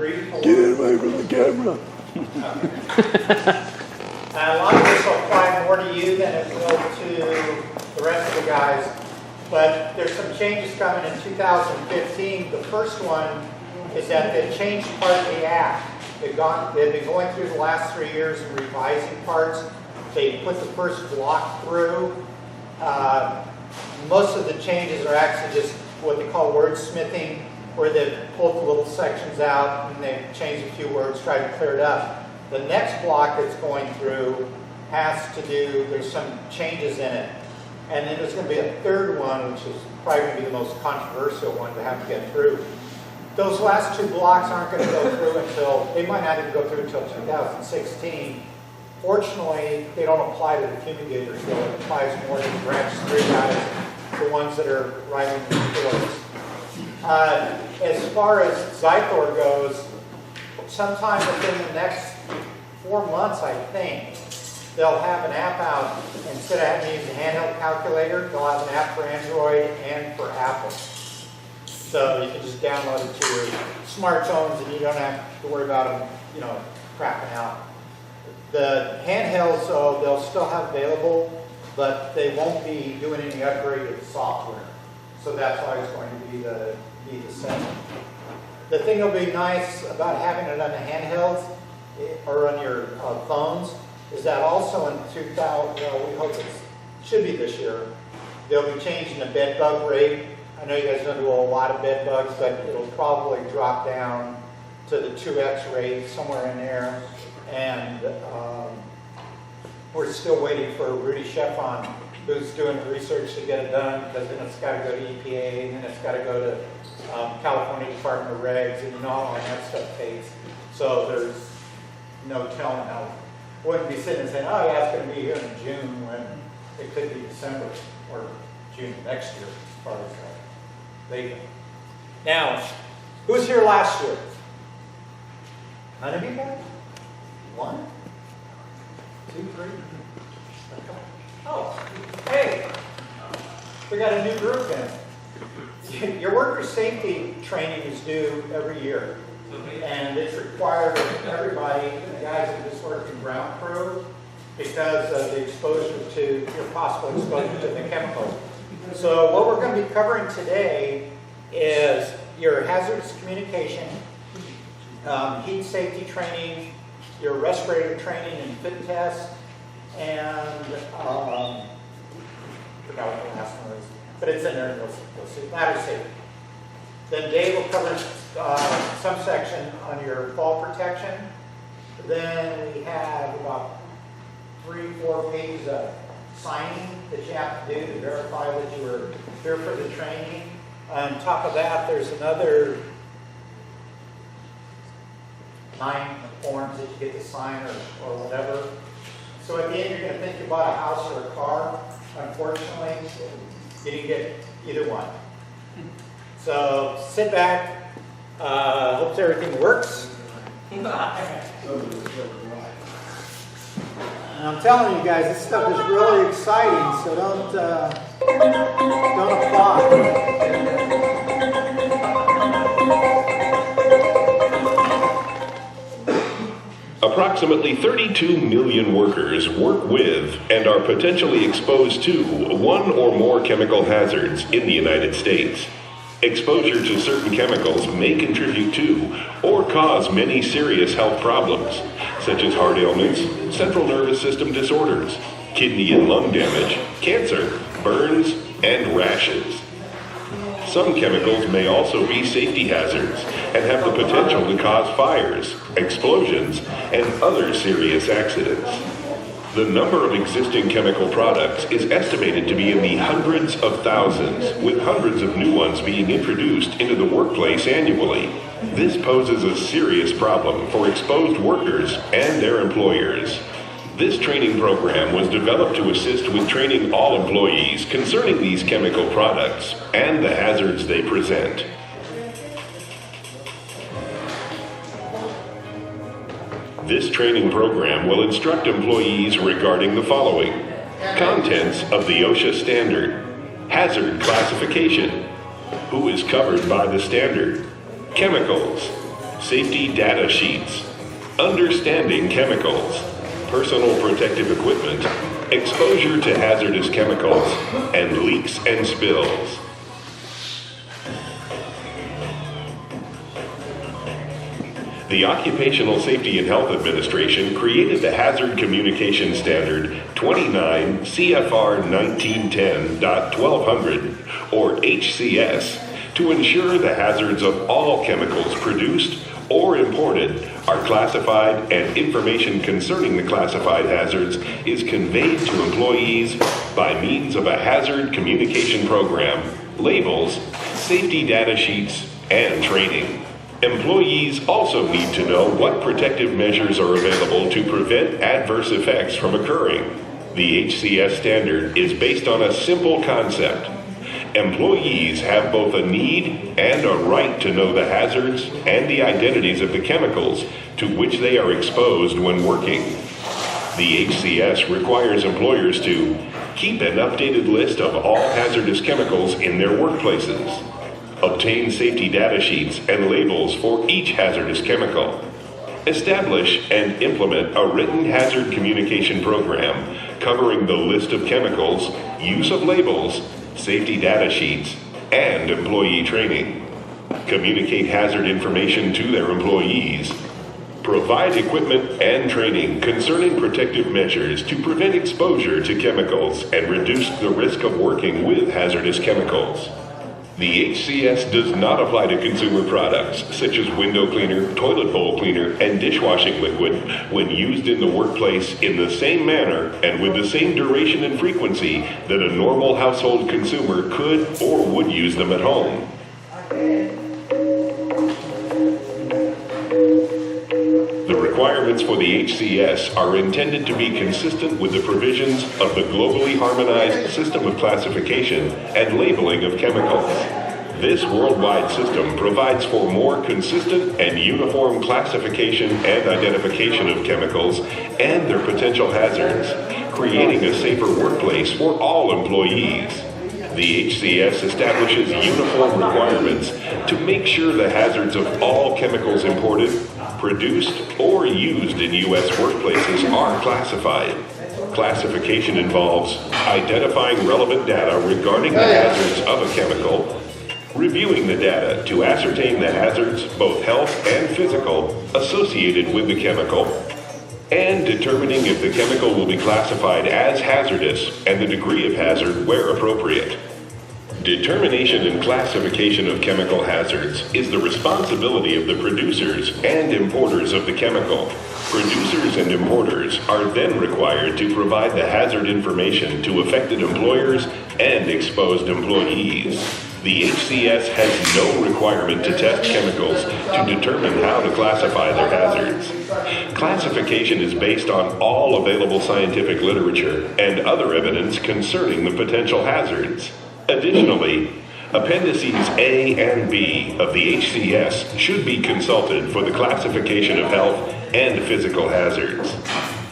brief. Get it away from the camera. A lot of this will apply more to you than it will to the rest of the guys. But there's some changes coming in 2015. The first one is that they changed part of the act. They've been going through the last 3 years and revising parts. They put the first block through. Most of the changes are actually just what they call wordsmithing, where they've pulled the little sections out and they've changed a few words, tried to clear it up. The next block that's going through has to do, there's some changes in it. And then there's going to be a third one, which is probably going to be the most controversial one to have to get through. Those last two blocks aren't going to go through until, they might not even go through until 2016. Fortunately, they don't apply to the fumigators, though. It applies more to the branch 3 guys, the ones that are riding the fields. As far as Zythor goes, sometime within the next 4 months, I think, they'll have an app out. Instead of having to use a handheld calculator, they'll have an app for Android and for Apple. So you can just download it to your smartphones and you don't have to worry about them, crapping out. The handhelds, though, they'll still have available, but they won't be doing any upgraded software. So that's always going to be the same. The thing that'll be nice about having it on the handhelds or on your phones is that also in 2000, we hope it should be this year, they'll be changing the bed bug rate. I know you guys don't do a lot of bed bugs, but it'll probably drop down to the 2x rate, somewhere in there. And we're still waiting for Rudy Sheffon, who's doing the research to get it done, because then it's got to go to EPA, and then it's got to go to California Department of Regs, and all that stuff takes. So there's no telling how. Wouldn't be sitting and saying, oh yeah, it's going to be here in June, when it could be December or June next year, as far as they go. Now, who was here last year? None of you guys? 1, 2, 3. Oh, hey, we got a new group in. Your worker safety training is due every year, and it's required of everybody, the guys that just work in ground crew, because of the exposure to, your possible exposure to the chemicals. So what we're going to be covering today is your hazardous communication, heat safety training, your respirator training and fit test, and I forgot what the last one was, but it's in there. You'll see ladder safety. Then Dave will cover some section on your fall protection. Then we have about 3-4 pages of signing that you have to do to verify that you were here for the training. On top of that, there's another 9 forms that you get to sign or whatever. So at the end, you're going to think you bought a house or a car. Unfortunately, you didn't get either one. So sit back. Hope everything works. And I'm telling you guys, this stuff is really exciting. So don't applaud. Approximately 32 million workers work with and are potentially exposed to one or more chemical hazards in the United States. Exposure to certain chemicals may contribute to or cause many serious health problems, such as heart ailments, central nervous system disorders, kidney and lung damage, cancer, burns, and rashes. Some chemicals may also be safety hazards and have the potential to cause fires, explosions, and other serious accidents. The number of existing chemical products is estimated to be in the hundreds of thousands, with hundreds of new ones being introduced into the workplace annually. This poses a serious problem for exposed workers and their employers. This training program was developed to assist with training all employees concerning these chemical products and the hazards they present. This training program will instruct employees regarding the following: contents of the OSHA standard, hazard classification, who is covered by the standard, chemicals, safety data sheets, understanding chemicals, personal protective equipment, exposure to hazardous chemicals, and leaks and spills. The Occupational Safety and Health Administration created the Hazard Communication Standard 29 CFR 1910.1200, or HCS, to ensure the hazards of all chemicals produced or imported are classified and information concerning the classified hazards is conveyed to employees by means of a hazard communication program, labels, safety data sheets, and training. Employees also need to know what protective measures are available to prevent adverse effects from occurring. The HCS standard is based on a simple concept. Employees have both a need and a right to know the hazards and the identities of the chemicals to which they are exposed when working. The HCS requires employers to keep an updated list of all hazardous chemicals in their workplaces, obtain safety data sheets and labels for each hazardous chemical, establish and implement a written hazard communication program covering the list of chemicals, use of labels, safety data sheets, and employee training, communicate hazard information to their employees, provide equipment and training concerning protective measures to prevent exposure to chemicals and reduce the risk of working with hazardous chemicals. The HCS does not apply to consumer products such as window cleaner, toilet bowl cleaner, and dishwashing liquid when used in the workplace in the same manner and with the same duration and frequency that a normal household consumer could or would use them at home. The requirements for the HCS are intended to be consistent with the provisions of the globally harmonized system of classification and labeling of chemicals. This worldwide system provides for more consistent and uniform classification and identification of chemicals and their potential hazards, creating a safer workplace for all employees. The HCS establishes uniform requirements to make sure the hazards of all chemicals imported, produced, or used in U.S. workplaces are classified. Classification involves identifying relevant data regarding the hazards of a chemical, reviewing the data to ascertain the hazards, both health and physical, associated with the chemical, and determining if the chemical will be classified as hazardous and the degree of hazard where appropriate. Determination and classification of chemical hazards is the responsibility of the producers and importers of the chemical. Producers and importers are then required to provide the hazard information to affected employers and exposed employees. The HCS has no requirement to test chemicals to determine how to classify their hazards. Classification is based on all available scientific literature and other evidence concerning the potential hazards. Additionally, Appendices A and B of the HCS should be consulted for the classification of health and physical hazards.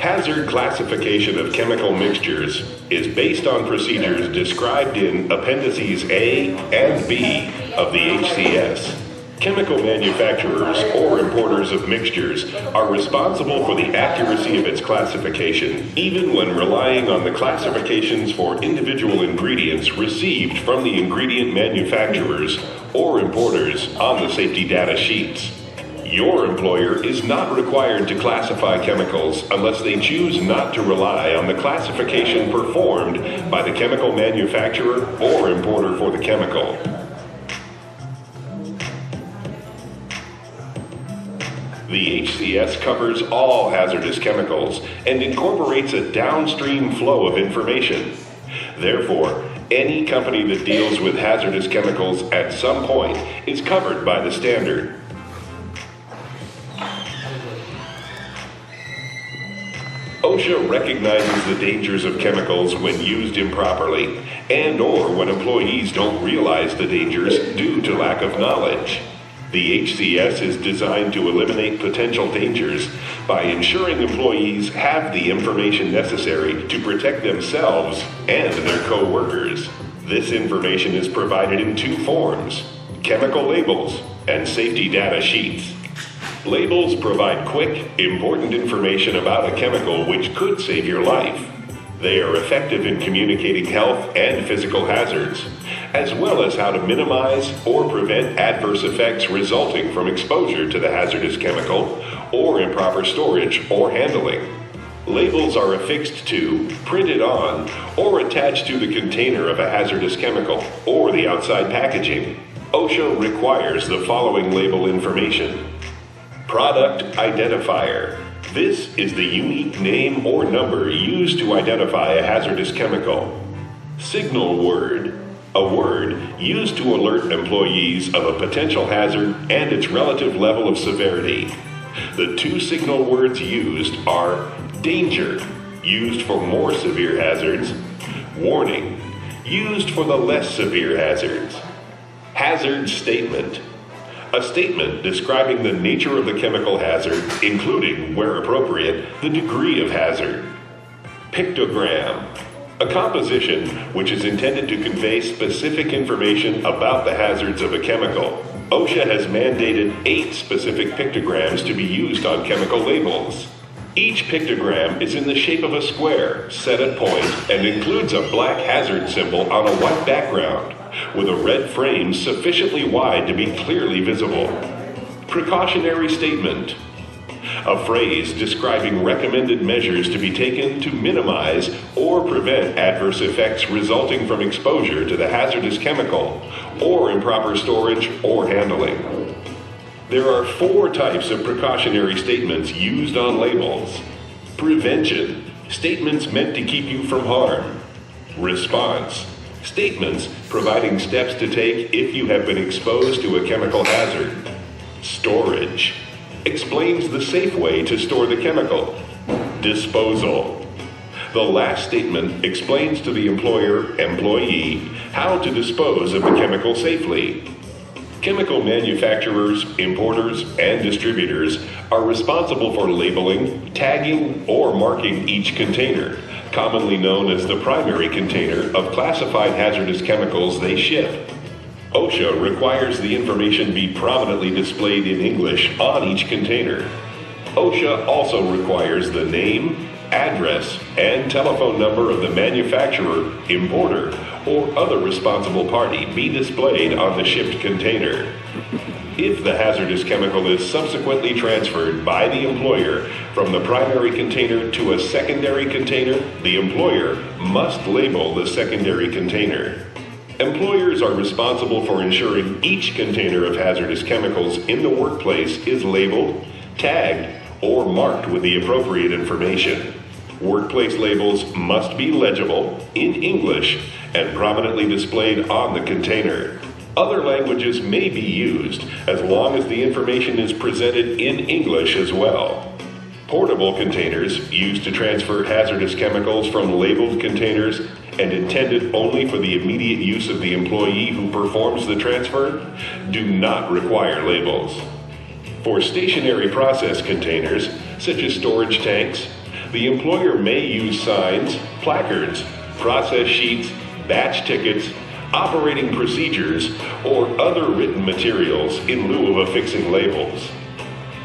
Hazard classification of chemical mixtures is based on procedures described in Appendices A and B of the HCS. Chemical manufacturers or importers of mixtures are responsible for the accuracy of its classification, even when relying on the classifications for individual ingredients received from the ingredient manufacturers or importers on the safety data sheets. Your employer is not required to classify chemicals unless they choose not to rely on the classification performed by the chemical manufacturer or importer for the chemical. The HCS covers all hazardous chemicals and incorporates a downstream flow of information. Therefore, any company that deals with hazardous chemicals at some point is covered by the standard. OSHA recognizes the dangers of chemicals when used improperly and/or when employees don't realize the dangers due to lack of knowledge. The HCS is designed to eliminate potential dangers by ensuring employees have the information necessary to protect themselves and their co-workers. This information is provided in two forms: chemical labels and safety data sheets. Labels provide quick, important information about a chemical which could save your life. They are effective in communicating health and physical hazards, as well as how to minimize or prevent adverse effects resulting from exposure to the hazardous chemical or improper storage or handling. Labels are affixed to, printed on, or attached to the container of a hazardous chemical or the outside packaging. OSHA requires the following label information. Product identifier. This is the unique name or number used to identify a hazardous chemical. Signal word. A word used to alert employees of a potential hazard and its relative level of severity. The two signal words used are danger, used for more severe hazards, warning, used for the less severe hazards. Hazard statement. A statement describing the nature of the chemical hazard, including, where appropriate, the degree of hazard. Pictogram. A composition which is intended to convey specific information about the hazards of a chemical. OSHA has mandated 8 specific pictograms to be used on chemical labels. Each pictogram is in the shape of a square, set at point, and includes a black hazard symbol on a white background, with a red frame sufficiently wide to be clearly visible. Precautionary statement. A phrase describing recommended measures to be taken to minimize or prevent adverse effects resulting from exposure to the hazardous chemical or improper storage or handling. There are 4 types of precautionary statements used on labels. Prevention. Statements meant to keep you from harm. Response. Statements providing steps to take if you have been exposed to a chemical hazard. Storage. Explains the safe way to store the chemical. Disposal. The last statement explains to the employee how to dispose of the chemical safely. Chemical manufacturers, importers, and distributors are responsible for labeling, tagging, or marking each container, commonly known as the primary container of classified hazardous chemicals they ship. OSHA requires the information be prominently displayed in English on each container. OSHA also requires the name, address, and telephone number of the manufacturer, importer, or other responsible party be displayed on the shipped container. If the hazardous chemical is subsequently transferred by the employer from the primary container to a secondary container, the employer must label the secondary container. Employers are responsible for ensuring each container of hazardous chemicals in the workplace is labeled, tagged, or marked with the appropriate information. Workplace labels must be legible, in English, and prominently displayed on the container. Other languages may be used as long as the information is presented in English as well. Portable containers used to transfer hazardous chemicals from labeled containers and intended only for the immediate use of the employee who performs the transfer do not require labels. For stationary process containers, such as storage tanks, the employer may use signs, placards, process sheets, batch tickets, operating procedures, or other written materials in lieu of affixing labels.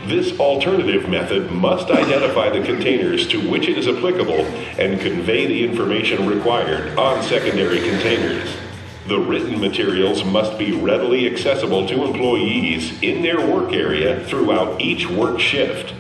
This alternative method must identify the containers to which it is applicable and convey the information required on secondary containers. The written materials must be readily accessible to employees in their work area throughout each work shift.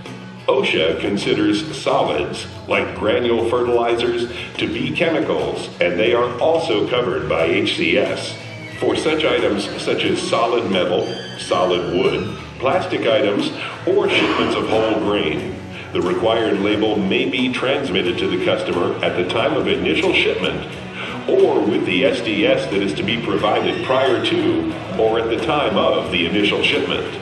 OSHA considers solids, like granule fertilizers, to be chemicals, and they are also covered by HCS. For such items such as solid metal, solid wood, plastic items, or shipments of whole grain, the required label may be transmitted to the customer at the time of initial shipment, or with the SDS that is to be provided prior to or at the time of the initial shipment.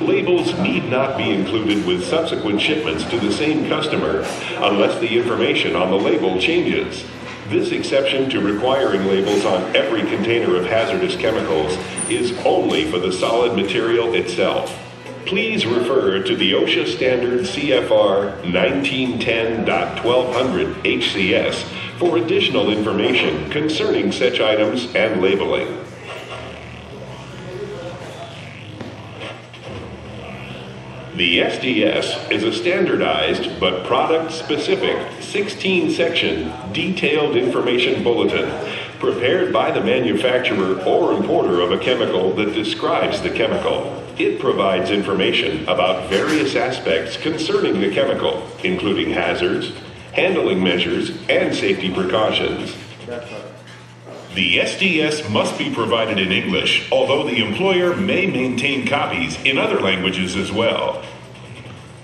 Labels need not be included with subsequent shipments to the same customer unless the information on the label changes. This exception to requiring labels on every container of hazardous chemicals is only for the solid material itself. Please refer to the OSHA Standard CFR 1910.1200 HCS for additional information concerning such items and labeling. The SDS is a standardized but product-specific 16-section detailed information bulletin prepared by the manufacturer or importer of a chemical that describes the chemical. It provides information about various aspects concerning the chemical, including hazards, handling measures, and safety precautions. The SDS must be provided in English, although the employer may maintain copies in other languages as well.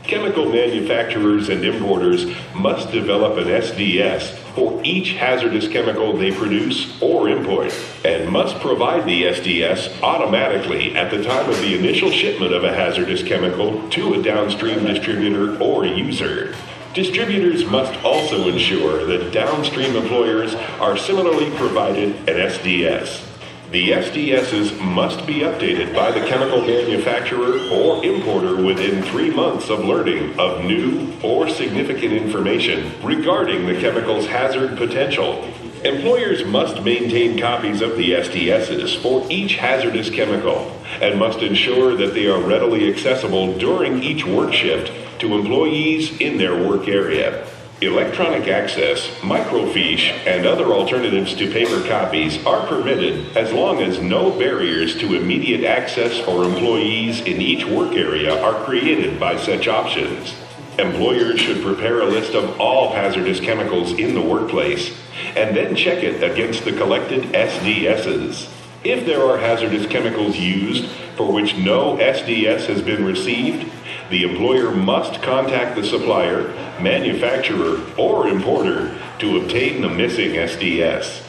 Chemical manufacturers and importers must develop an SDS for each hazardous chemical they produce or import, and must provide the SDS automatically at the time of the initial shipment of a hazardous chemical to a downstream distributor or user. Distributors must also ensure that downstream employers are similarly provided an SDS. The SDSs must be updated by the chemical manufacturer or importer within 3 months of learning of new or significant information regarding the chemical's hazard potential. Employers must maintain copies of the SDSs for each hazardous chemical and must ensure that they are readily accessible during each work shift to employees in their work area. Electronic access, microfiche, and other alternatives to paper copies are permitted as long as no barriers to immediate access for employees in each work area are created by such options. Employers should prepare a list of all hazardous chemicals in the workplace and then check it against the collected SDSs. If there are hazardous chemicals used for which no SDS has been received, the employer must contact the supplier, manufacturer, or importer to obtain the missing SDS.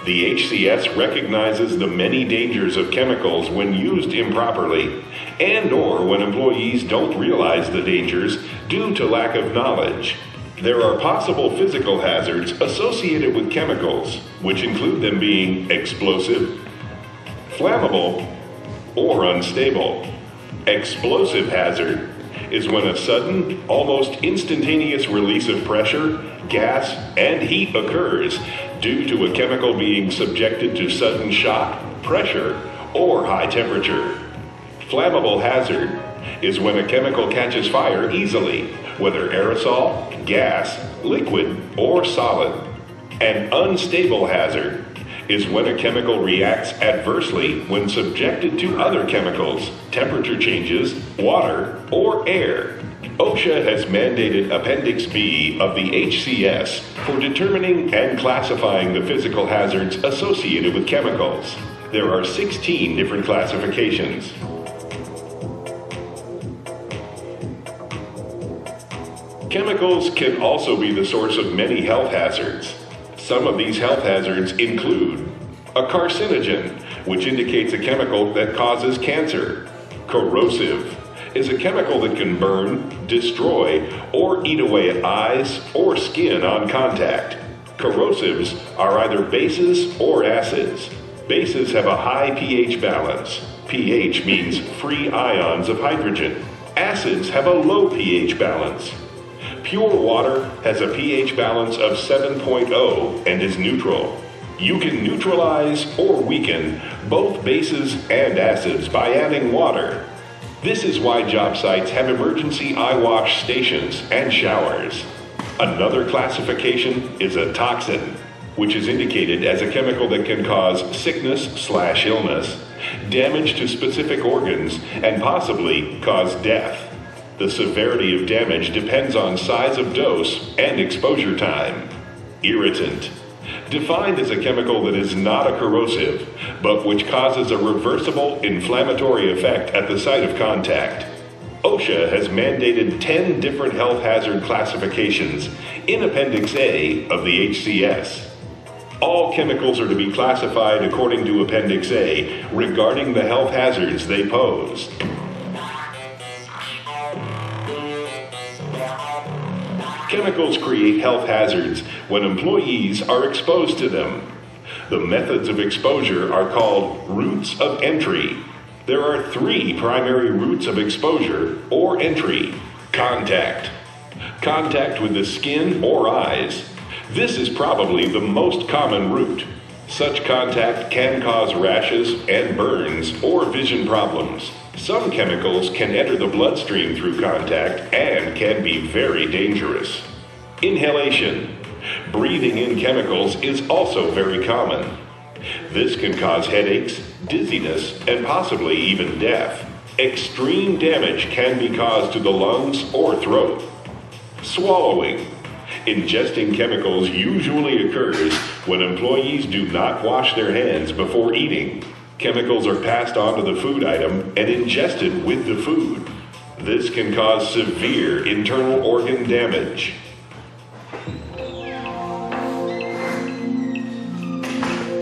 The HCS recognizes the many dangers of chemicals when used improperly and/or when employees don't realize the dangers due to lack of knowledge. There are possible physical hazards associated with chemicals, which include them being explosive, flammable, or unstable. Explosive hazard is when a sudden, almost instantaneous release of pressure, gas, and heat occurs due to a chemical being subjected to sudden shock, pressure, or high temperature. Flammable hazard is when a chemical catches fire easily, whether aerosol, gas, liquid, or solid. An unstable hazard is when a chemical reacts adversely when subjected to other chemicals, temperature changes, water, or air. OSHA has mandated Appendix B of the HCS for determining and classifying the physical hazards associated with chemicals. There are 16 different classifications. Chemicals can also be the source of many health hazards. Some of these health hazards include a carcinogen, which indicates a chemical that causes cancer. Corrosive is a chemical that can burn, destroy, or eat away at eyes or skin on contact. Corrosives are either bases or acids. Bases have a high pH balance. pH means free ions of hydrogen. Acids have a low pH balance. Pure water has a pH balance of 7.0 and is neutral. You can neutralize or weaken both bases and acids by adding water. This is why job sites have emergency eye wash stations and showers. Another classification is a toxin, which is indicated as a chemical that can cause sickness/illness, damage to specific organs, and possibly cause death. The severity of damage depends on size of dose and exposure time. Irritant, defined as a chemical that is not a corrosive, but which causes a reversible inflammatory effect at the site of contact. OSHA has mandated 10 different health hazard classifications in Appendix A of the HCS. All chemicals are to be classified according to Appendix A regarding the health hazards they pose. Chemicals create health hazards when employees are exposed to them. The methods of exposure are called routes of entry. There are 3 primary routes of exposure or entry. Contact. Contact with the skin or eyes. This is probably the most common route. Such contact can cause rashes and burns or vision problems. Some chemicals can enter the bloodstream through contact and can be very dangerous. Inhalation. Breathing in chemicals is also very common. This can cause headaches, dizziness, and possibly even death. Extreme damage can be caused to the lungs or throat. Swallowing. Ingesting chemicals usually occurs when employees do not wash their hands before eating. Chemicals are passed on to the food item and ingested with the food. This can cause severe internal organ damage.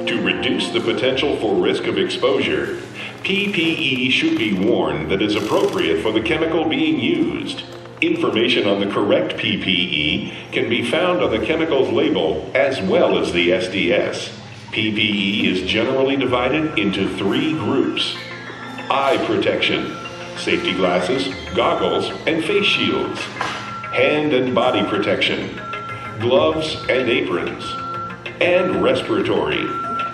To reduce the potential for risk of exposure, PPE should be worn that is appropriate for the chemical being used. Information on the correct PPE can be found on the chemical's label as well as the SDS. PPE is generally divided into 3 groups. Eye protection, safety glasses, goggles, and face shields. Hand and body protection, gloves and aprons. And respiratory,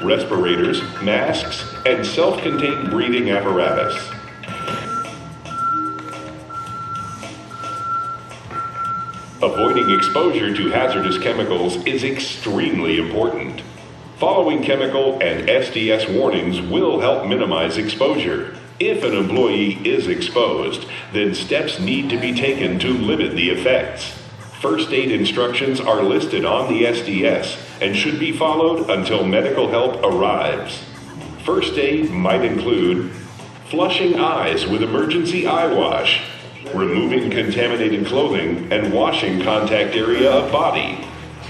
respirators, masks, and self-contained breathing apparatus. Avoiding exposure to hazardous chemicals is extremely important. Following chemical and SDS warnings will help minimize exposure. If an employee is exposed, then steps need to be taken to limit the effects. First aid instructions are listed on the SDS and should be followed until medical help arrives. First aid might include flushing eyes with emergency eye wash, removing contaminated clothing and washing contact area of body,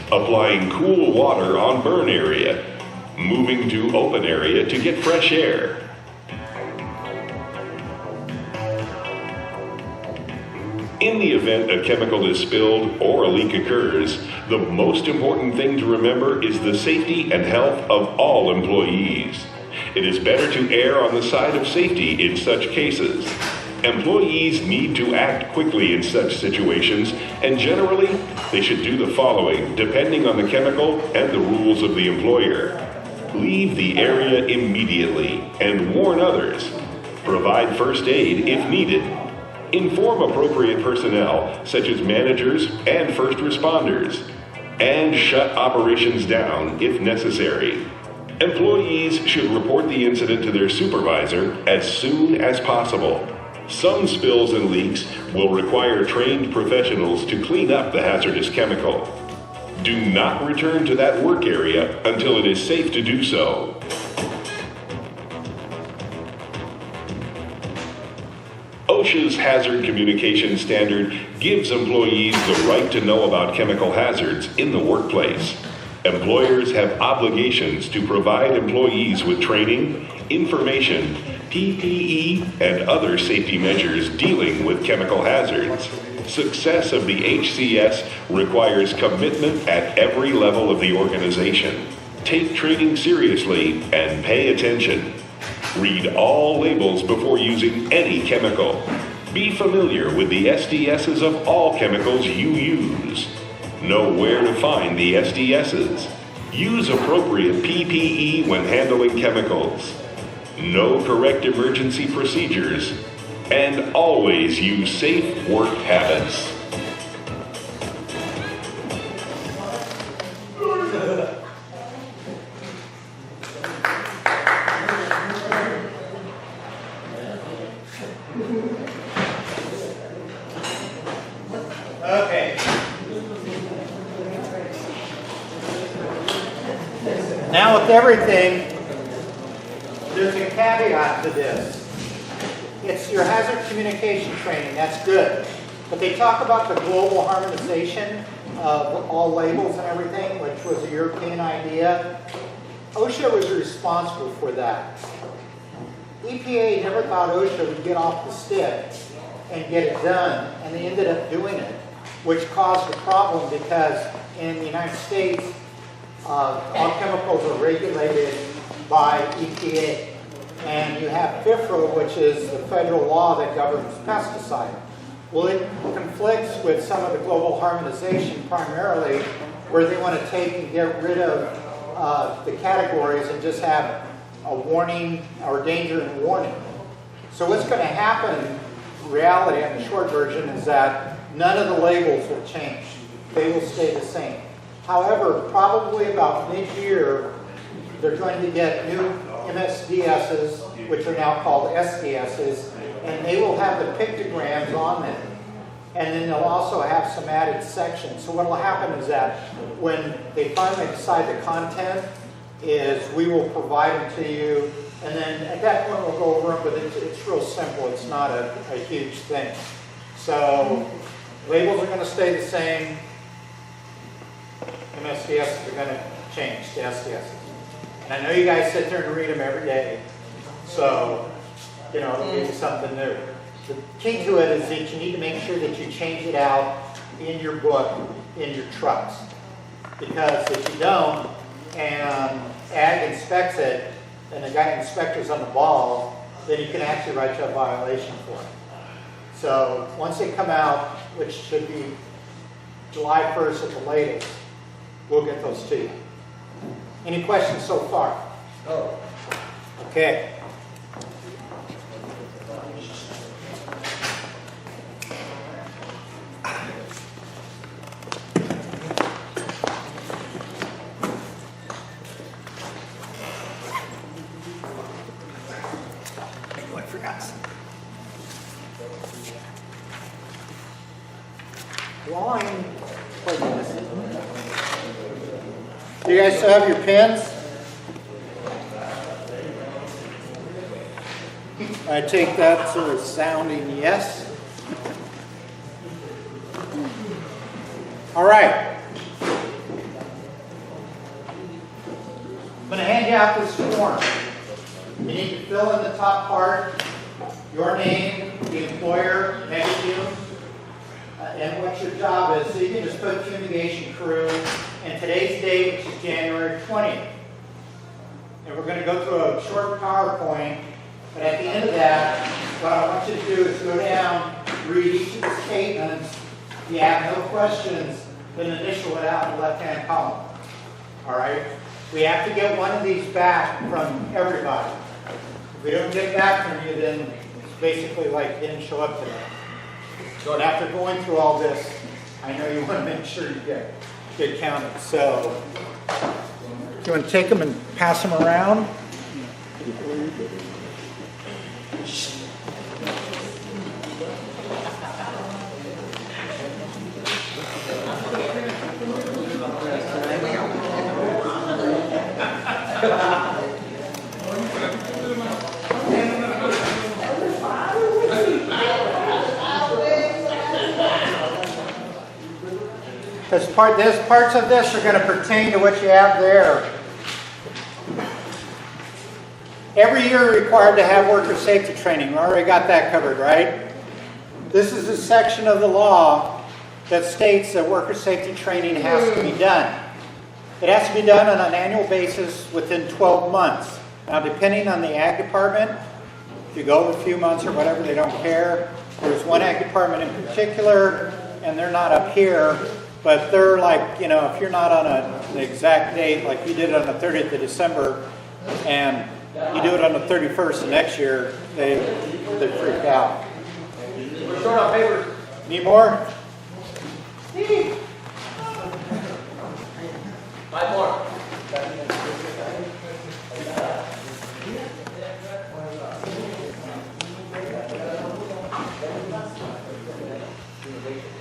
applying cool water on burn area, moving to open area to get fresh air. In the event a chemical is spilled or a leak occurs, the most important thing to remember is the safety and health of all employees. It is better to err on the side of safety in such cases. Employees need to act quickly in such situations, and generally, they should do the following, depending on the chemical and the rules of the employer. Leave the area immediately and warn others. Provide first aid if needed. Inform appropriate personnel, such as managers and first responders, and shut operations down if necessary. Employees should report the incident to their supervisor as soon as possible. Some spills and leaks will require trained professionals to clean up the hazardous chemical. Do not return to that work area until it is safe to do so. OSHA's Hazard Communication Standard gives employees the right to know about chemical hazards in the workplace. Employers have obligations to provide employees with training, information, PPE, and other safety measures dealing with chemical hazards. Success of the HCS requires commitment at every level of the organization. Take training seriously and pay attention. Read all labels before using any chemical. Be familiar with the SDSs of all chemicals you use. Know where to find the SDSs. Use appropriate PPE when handling chemicals. Know correct emergency procedures. And always use safe work habits. Okay. Now with everything, there's a caveat to this. It's your hazard communication training, that's good. But they talk about the global harmonization of all labels and everything, which was a European idea. OSHA was responsible for that. EPA never thought OSHA would get off the stick and get it done, and they ended up doing it, which caused a problem because in the United States, all chemicals are regulated by EPA. And you have FIFRA, which is the federal law that governs pesticide. Well, it conflicts with some of the global harmonization primarily, where they want to take and get rid of the categories and just have a warning or danger and warning. So what's going to happen in reality on the short version is that none of the labels will change. They will stay the same. However, probably about mid-year, they're going to get new MSDSs, which are now called SDSs, and they will have the pictograms on them. And then they'll also have some added sections. So what will happen is that when they finally decide the content, is we will provide them to you, and then at that point we'll go over them, but it's real simple. It's not a huge thing. So labels are going to stay the same. MSDSs are going to change to SDSs. And I know you guys sit there and read them every day. So, it'll give you something new. The key to it is that you need to make sure that you change it out in your book, in your trucks. Because if you don't, and Ag inspects it, and the guy inspector's on the ball, then he can actually write you a violation for it. So once they come out, which should be July 1st at the latest, we'll get those to you. Any questions so far? No. Okay. I forgot something. Line. Wait a minute. Do you guys still have your pens? I take that sort of sounding yes. All right. I'm going to hand you out this form. You need to fill in the top part, your name, the employer, Megafume, and what your job is. So you can just put fumigation crew, and today's date, which is January 20th. And we're going to go through a short PowerPoint, but at the end of that, what I want you to do is go down, read each of the statements. If you have no questions, then initial it out in the left-hand column. All right? We have to get one of these back from everybody. If we don't get it back from you, then it's basically like you didn't show up today. So after going through all this, I know you want to make sure you get counted. So you want to take them and pass them around? Because parts of this are going to pertain to what you have there. Every year you're required to have worker safety training. We already got that covered, right? This is a section of the law that states that worker safety training has to be done. It has to be done on an annual basis within 12 months. Now, depending on the ag department, if you go over a few months or whatever, they don't care. There's one ag department in particular, and they're not up here, but they're like, if you're not on an exact date, like you did it on the 30th of December, and you do it on the 31st of next year, they freak out. We're short on paper. Need more? 5 more.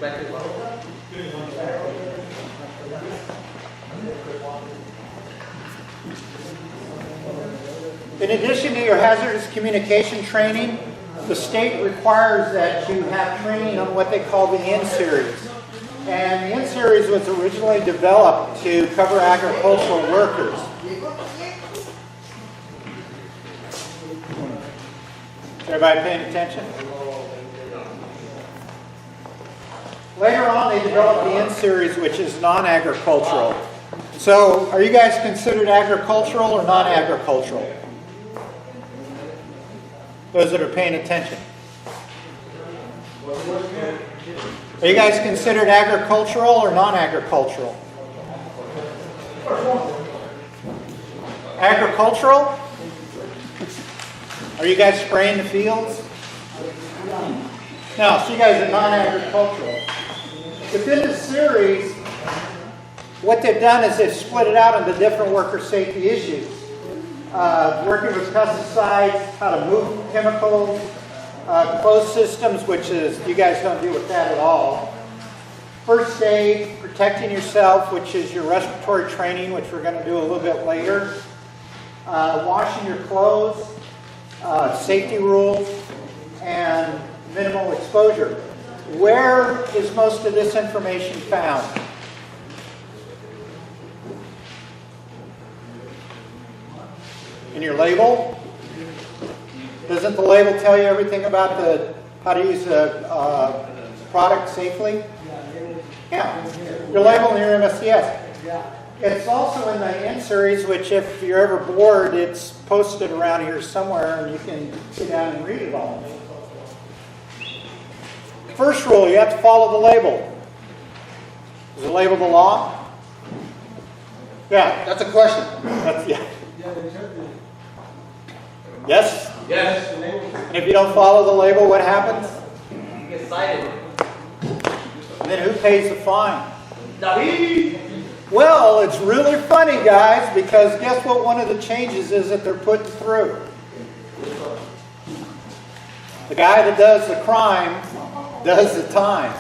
Back to the In addition to your hazardous communication training, the state requires that you have training on what they call the N-Series. And the N-Series was originally developed to cover agricultural workers. Is everybody paying attention? Later on, they developed the N-Series, which is non-agricultural. So, are you guys considered agricultural or non-agricultural? Those that are paying attention. Are you guys considered agricultural or non-agricultural? Agricultural? Are you guys spraying the fields? No, so you guys are non-agricultural. Within the series, what they've done is they've split it out into different worker safety issues. Working with pesticides, how to move chemicals, closed systems, which is, you guys don't deal with that at all. First aid, protecting yourself, which is your respiratory training, which we're going to do a little bit later. Washing your clothes, safety rules, and minimal exposure. Where is most of this information found? In your label? Doesn't the label tell you everything about how to use a product safely? Yeah. Your label in your MSCS. It's also in the N series, which if you're ever bored, it's posted around here somewhere and you can sit down and read it all. First rule, you have to follow the label. Is the label the law? Yeah. That's a question. Yeah. Yes? Yes. And if you don't follow the label, what happens? You get cited. And then who pays the fine? David. Well, it's really funny, guys, because guess what one of the changes is that they're putting through? The guy that does the crime does the time,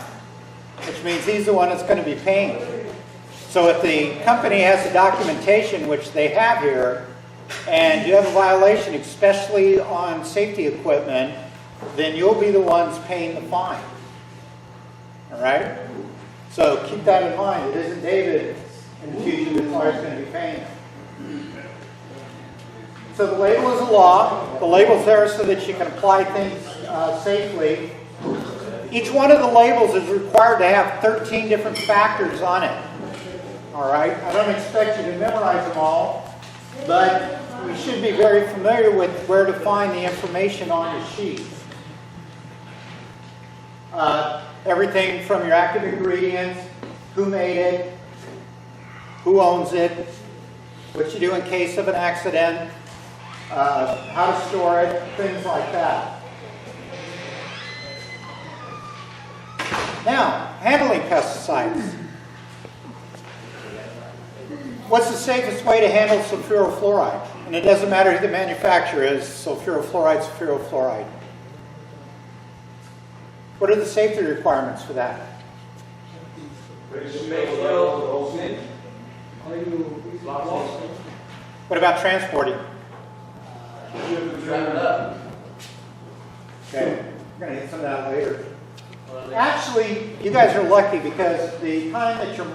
which means he's the one that's going to be paying. So if the company has the documentation, which they have here, and you have a violation, especially on safety equipment, then you'll be the ones paying the fine. All right? So keep that in mind. It isn't David in the future that's always going to be paying. So the label is a law. The label's there so that you can apply things safely. Each one of the labels is required to have 13 different factors on it. All right? I don't expect you to memorize them all, but you should be very familiar with where to find the information on the sheet. Everything from your active ingredients, who made it, who owns it, what you do in case of an accident, how to store it, things like that. Now, handling pesticides. What's the safest way to handle sulfurofluoride? And it doesn't matter who the manufacturer is, sulfurofluoride, sulfurofluoride. What are the safety requirements for that? What about transporting? Drive it up. Okay, we're going to hit some of that later. Actually, you guys are lucky because the time that you're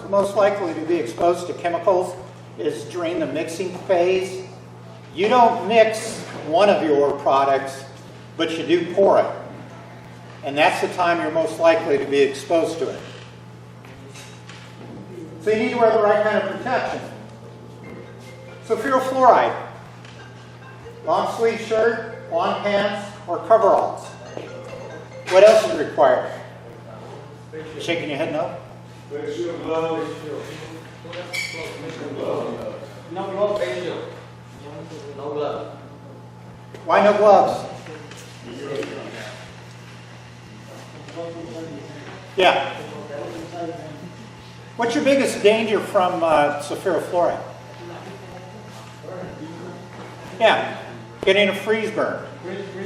most likely to be exposed to chemicals is during the mixing phase. You don't mix one of your products, but you do pour it. And that's the time you're most likely to be exposed to it. So you need to wear the right kind of protection. Sulfurofluoride. Long sleeve shirt, long pants, or coveralls. What else is required? You shaking your head no? No glove, face shield. No glove. Why no gloves? Yeah. What's your biggest danger from sulfurofluoride? Yeah, getting a freeze burn.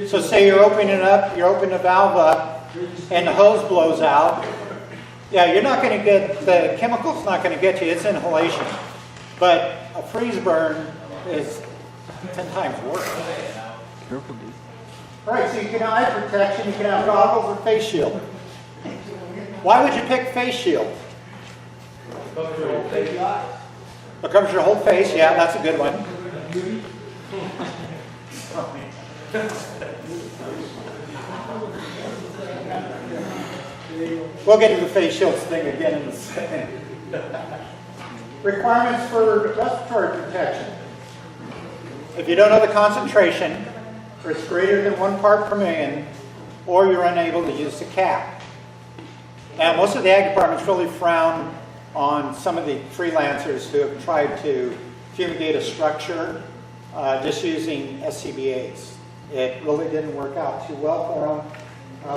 So say you're opening it up, you're opening the valve up, and the hose blows out. Yeah, you're not going to get, the chemical's not going to get you, it's inhalation. But a freeze burn is 10 times worse. All right, so you can have eye protection, you can have goggles or face shield. Why would you pick face shield? It covers your whole face, yeah, that's a good one. We'll get to the face shields thing again in a second. Requirements for respiratory protection. If you don't know the concentration, or it's greater than 1 part per million, or you're unable to use the cap. Now, most of the ag departments really frown on some of the freelancers who have tried to fumigate a structure just using SCBAs. It really didn't work out too well for them.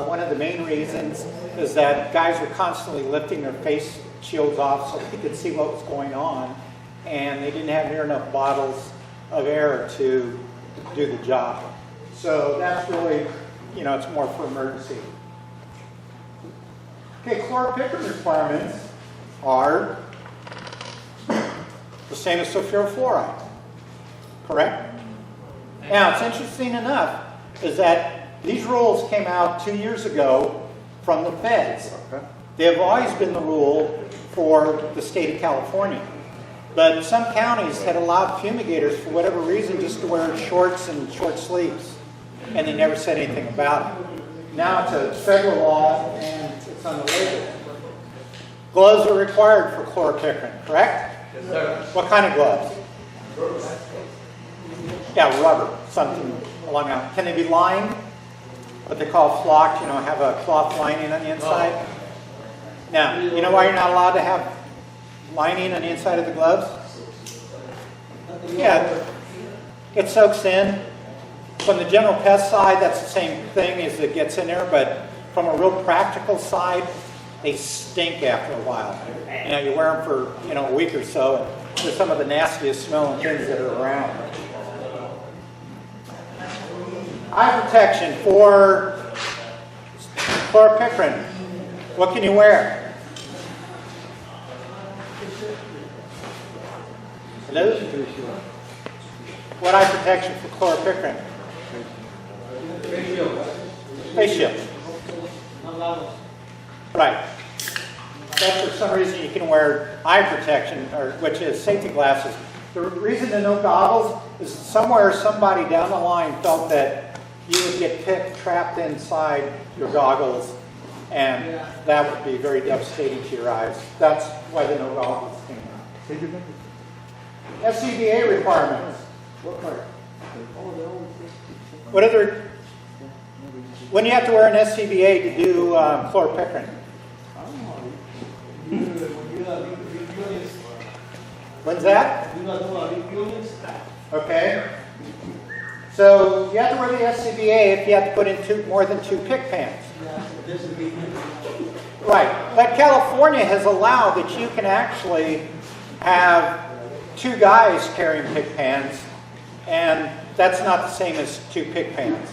One of the main reasons is that guys were constantly lifting their face shields off so they could see what was going on, and they didn't have near enough bottles of air to do the job. So that's really, it's more for emergency. Okay, chloropicrin requirements are the same as sulfuric fluoride, correct? Now, it's interesting enough is that these rules came out 2 years ago from the feds. They have always been the rule for the state of California. But some counties had allowed fumigators, for whatever reason, just to wear shorts and short sleeves. And they never said anything about it. Now it's a federal law and it's on the label. Gloves are required for chloropicrin, correct? Yes, sir. What kind of gloves? Yeah, rubber, something along that. Can they be lined? What they call flocked, have a cloth lining on the inside? Now, you know why you're not allowed to have lining on the inside of the gloves? Yeah, it soaks in. From the general pest side, that's the same thing as it gets in there, but from a real practical side, they stink after a while. You wear them for a week or so, and they're some of the nastiest smelling things that are around. Eye protection for chloropicrin. What can you wear? Hello? What eye protection for chloropicrin? Face shield. Right. That's for some reason you can wear eye protection, which is safety glasses. The reason to no goggles is somewhere somebody down the line felt that you would get trapped inside your goggles, and that would be very devastating to your eyes. That's why the no goggles came out. SCBA requirements. What other? When do you have to wear an SCBA to do chloropicrin? When's that? Okay. So you have to wear the SCBA if you have to put in more than 2 pick pans. Right. But California has allowed that you can actually have 2 guys carrying pick pans, and that's not the same as 2 pick pans.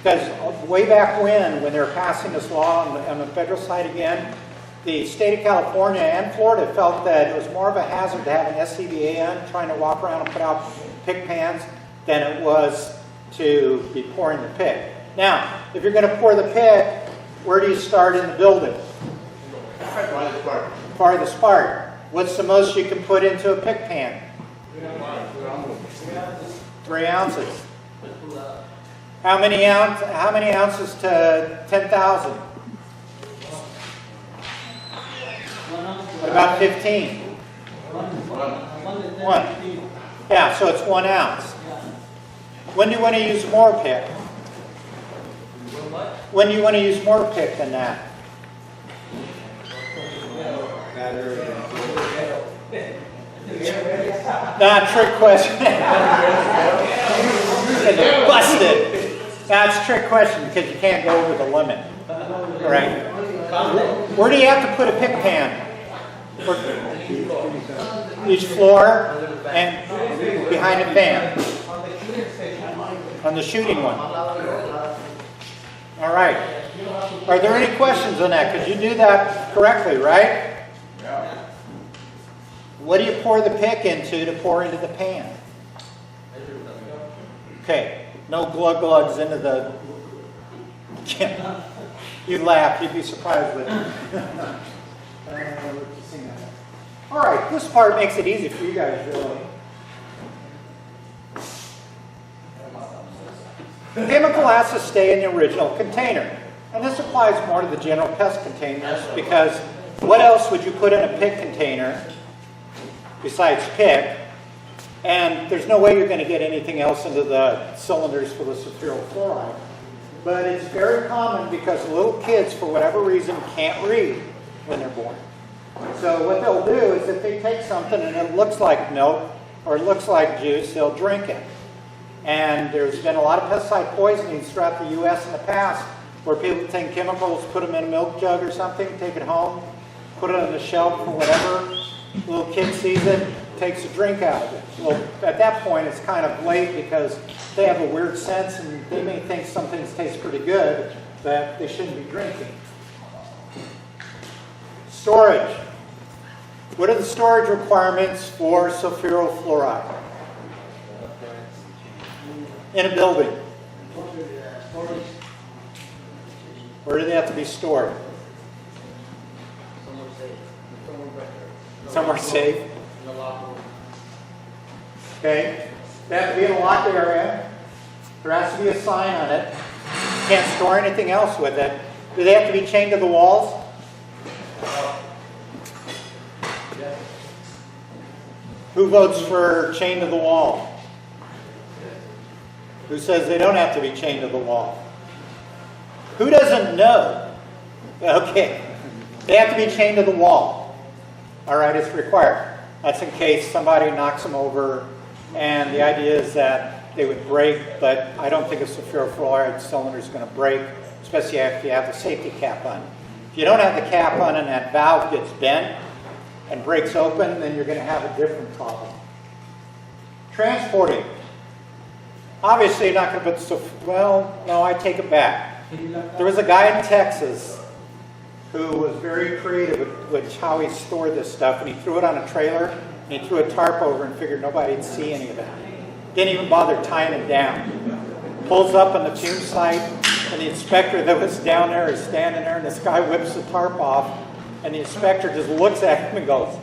Because way back when they were passing this law on the federal side again, the state of California and Florida felt that it was more of a hazard to have an SCBA on, trying to walk around and put out pick pans, than it was to be pouring the pick. Now, if you're going to pour the pick, where do you start in the building? Farthest part. What's the most you can put into a pick pan? 3 ounces. How many ounces to 10,000? What about 15? 1. Yeah, so it's 1 ounce. When do you want to use more pick? When do you want to use more pick than that? Not a trick question. Busted. That's a trick question because you can't go over the limit. Right? Where do you have to put a pick pan? Each floor and behind a fan. On the shooting one. All right. Are there any questions on that? Because you do that correctly, right? Yeah. What do you pour the pick into to pour into the pan? Okay. No glug-glugs into the... You laugh. You'd be surprised with it. All right. This part makes it easy for you guys, really. The chemical has to stay in the original container. And this applies more to the general pest containers because what else would you put in a pick container besides pick? And there's no way you're going to get anything else into the cylinders for the sulfuric fluoride. But it's very common because little kids, for whatever reason, can't read when they're born. So what they'll do is if they take something and it looks like milk, or it looks like juice, they'll drink it. And there's been a lot of pesticide poisonings throughout the U.S. in the past where people take chemicals, put them in a milk jug or something, take it home, put it on the shelf or whatever. Little kid sees it, takes a drink out of it. Well, at that point, it's kind of late because they have a weird sense and they may think some things taste pretty good that they shouldn't be drinking. Storage. What are the storage requirements for sulfurofluoride in a building? Where do they have to be stored? Somewhere safe. In the locker room. Okay. They have to be in a locked area. There has to be a sign on it. You can't store anything else with it. Do they have to be chained to the walls? Who votes for chained to the wall? Who says they don't have to be chained to the wall? Who doesn't know? Okay. They have to be chained to the wall. All right, it's required. That's in case somebody knocks them over, and the idea is that they would break, but I don't think a sulfurofluoride cylinder is going to break, especially if you have the safety cap on. If you don't have the cap on and that valve gets bent and breaks open, then you're going to have a different problem. Transporting. Obviously, you're not going to put well, no, I take it back. There was a guy in Texas who was very creative with how he stored this stuff, and he threw it on a trailer, and he threw a tarp over and figured nobody'd see any of it. Didn't even bother tying it down. Pulls up on the tomb site, and the inspector that was down there is standing there, and this guy whips the tarp off, and the inspector just looks at him and goes,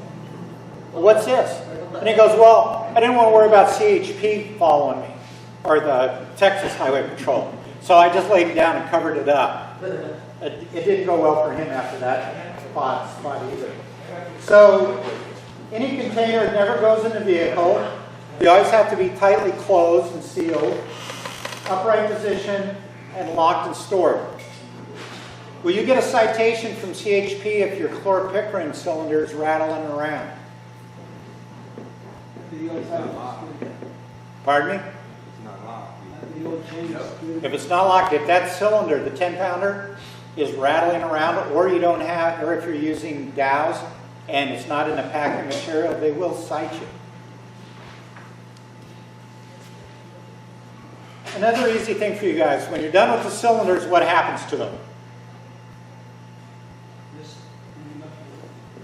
well, what's this? And he goes, well, I didn't want to worry about CHP following me, or the Texas Highway Patrol. So I just laid it down and covered it up. It didn't go well for him after that spot either. So any container that never goes in the vehicle, they always have to be tightly closed and sealed, upright position, and locked and stored. Will you get a citation from CHP if your chlorpickering cylinder is rattling around? Pardon me? If it's not locked, if that cylinder, the 10-pounder, is rattling around, or you don't have, or if you're using Dows and it's not in the packing material, they will cite you. Another easy thing for you guys, when you're done with the cylinders, what happens to them?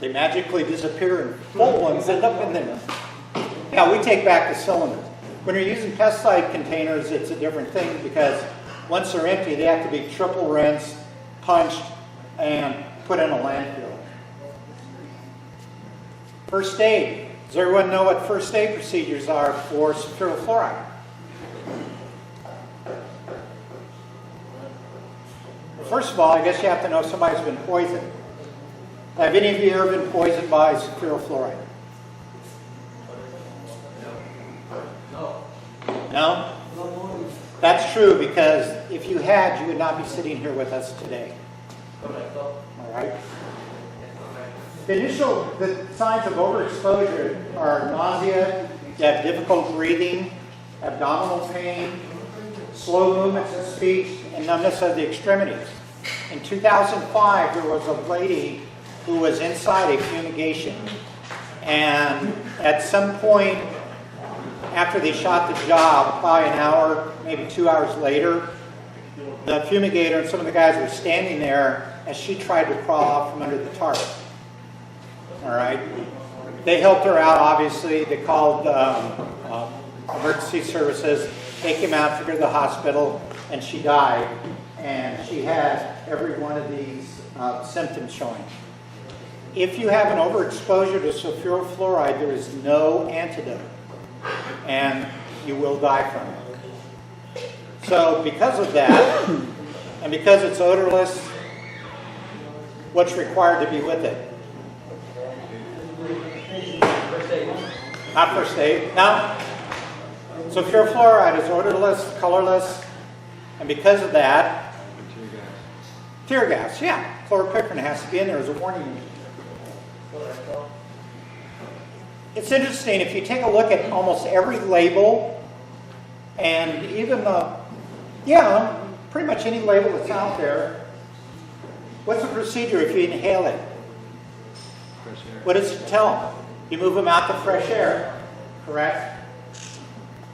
They magically disappear and full ones end up in them. Yeah, we take back the cylinders. When you're using pesticide containers, it's a different thing because once they're empty, they have to be triple rinsed, punched, and put in a landfill. First aid. Does everyone know what first aid procedures are for sulfurofluoride? First of all, I guess you have to know if somebody's been poisoned. Have any of you ever been poisoned by sulfurofluoride? No? That's true, because if you had, you would not be sitting here with us today. All right? The signs of overexposure are nausea, you have difficult breathing, abdominal pain, slow movements of speech, and numbness of the extremities. In 2005, there was a lady who was inside a fumigation, and at some point after they shot the job, probably an hour, maybe 2 hours later, the fumigator and some of the guys were standing there as she tried to crawl out from under the tarp. All right? They helped her out, obviously. They called emergency services. They came out, took her to the hospital, and she died. And she had every one of these symptoms showing. If you have an overexposure to sulfurofluoride, there is no antidote, and you will die from it. So because of that, and because it's odorless, what's required to be with it? Not first aid. No. Sulfurofluoride is odorless, colorless, and because of that, tear gas. Yeah, chlorpickrin has to be in there as a warning. It's interesting, if you take a look at almost every label, and even pretty much any label that's out there, what's the procedure if you inhale it? What does it tell them? You move them out to fresh air, correct?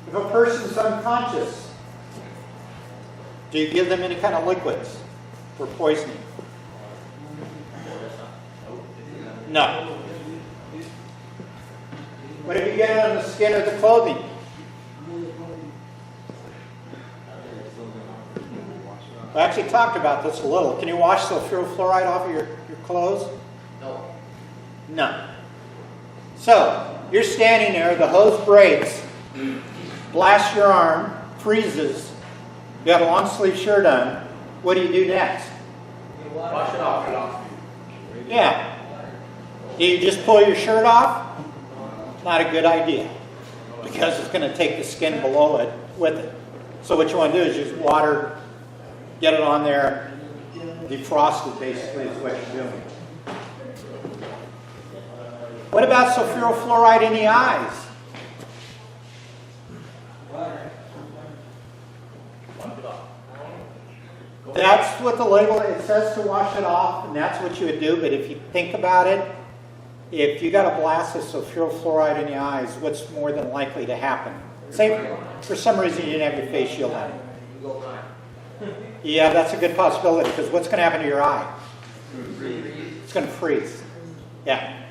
If a person's unconscious, do you give them any kind of liquids for poisoning? No. What if you get it on the skin or the clothing? I actually talked about this a little. Can you wash sulfuric fluoride off of your clothes? No. No. So, you're standing there, the hose breaks, blasts your arm, freezes, you got a long sleeve shirt on. What do you do next? Wash it off. Yeah. Do you just pull your shirt off? Not a good idea, because it's going to take the skin below it with it. So what you want to do is use water, get it on there, defrost it basically is what you're doing. What about sulfuric fluoride in the eyes? That's what the label, it says to wash it off, and that's what you would do, but if you think about it, if you got a blast of sulfuric fluoride in the eyes, what's more than likely to happen? Say for some reason you didn't have your face shield on. You go blind. Yeah, that's a good possibility, because what's going to happen to your eye? It's going to freeze. Yeah.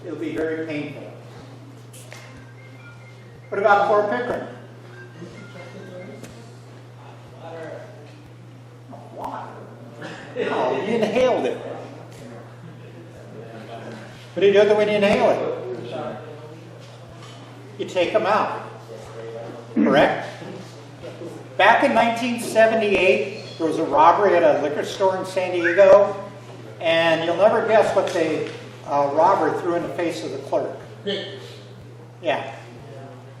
It'll be very painful. What about chlorpicrin? Water. No, you inhaled it. What do you do when you inhale it? You take them out. Correct? Back in 1978, there was a robbery at a liquor store in San Diego, and you'll never guess what the robber threw in the face of the clerk. Yeah.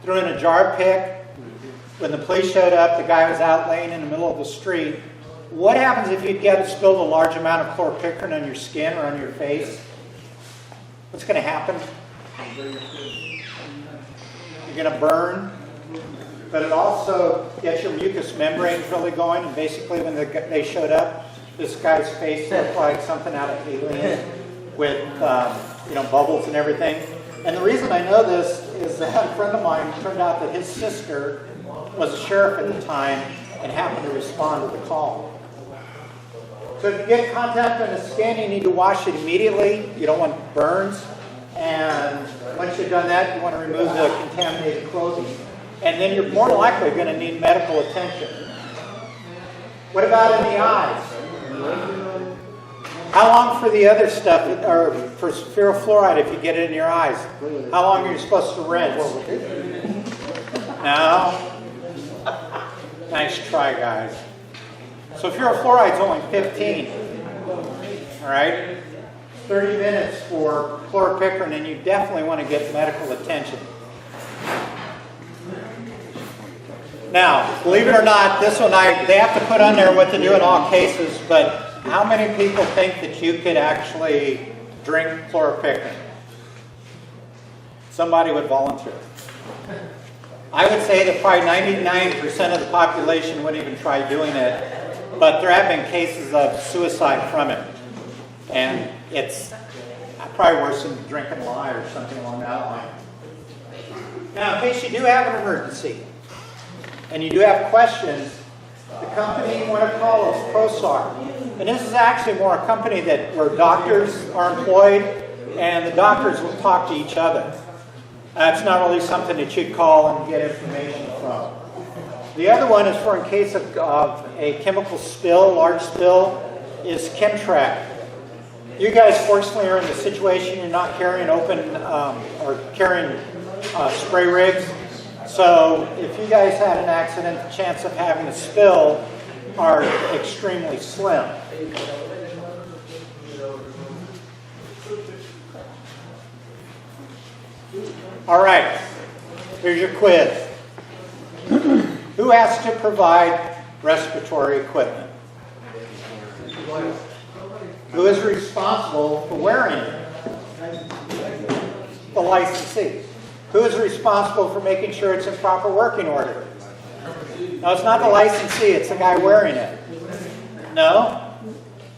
Threw in a jar pick. When the police showed up, the guy was out laying in the middle of the street. What happens if you get spilled a large amount of chlorpicrin on your skin or on your face? What's going to happen? You're going to burn, but it also gets your mucous membranes really going. And basically, when they showed up, this guy's face looked like something out of Alien with bubbles and everything. And the reason I know this is that a friend of mine turned out that his sister was a sheriff at the time and happened to respond to the call. So if you get contact on the skin, you need to wash it immediately. You don't want burns. And once you've done that, you want to remove the contaminated clothing. And then you're more than likely going to need medical attention. What about in the eyes? How long for the other stuff, or for sulfuric fluoride if you get it in your eyes? How long are you supposed to rinse? No? Nice try, guys. Sulfuric fluoride's only 15. All right? 30 minutes for chlorpicrin, and you definitely want to get medical attention. Now, believe it or not, this one, they have to put on there what to do in all cases, but how many people think that you could actually drink chlorpicrin? Somebody would volunteer. I would say that probably 99% of the population wouldn't even try doing it, but there have been cases of suicide from it. And it's probably worse than drinking lye or something along that line. Now, in case you do have an emergency, and you do have questions, the company you want to call is ProSAR. And this is actually more a company where doctors are employed, and the doctors will talk to each other. It's not really something that you'd call and get information from. The other one is for in case of a chemical spill, large spill, is Chemtrack. You guys fortunately are in the situation you're not carrying open or carrying spray rigs. So if you guys had an accident, the chance of having a spill are extremely slim. All right, here's your quiz. Who has to provide respiratory equipment? Who is responsible for wearing it? The licensee. Who is responsible for making sure it's in proper working order? No, it's not the licensee, it's the guy wearing it. No?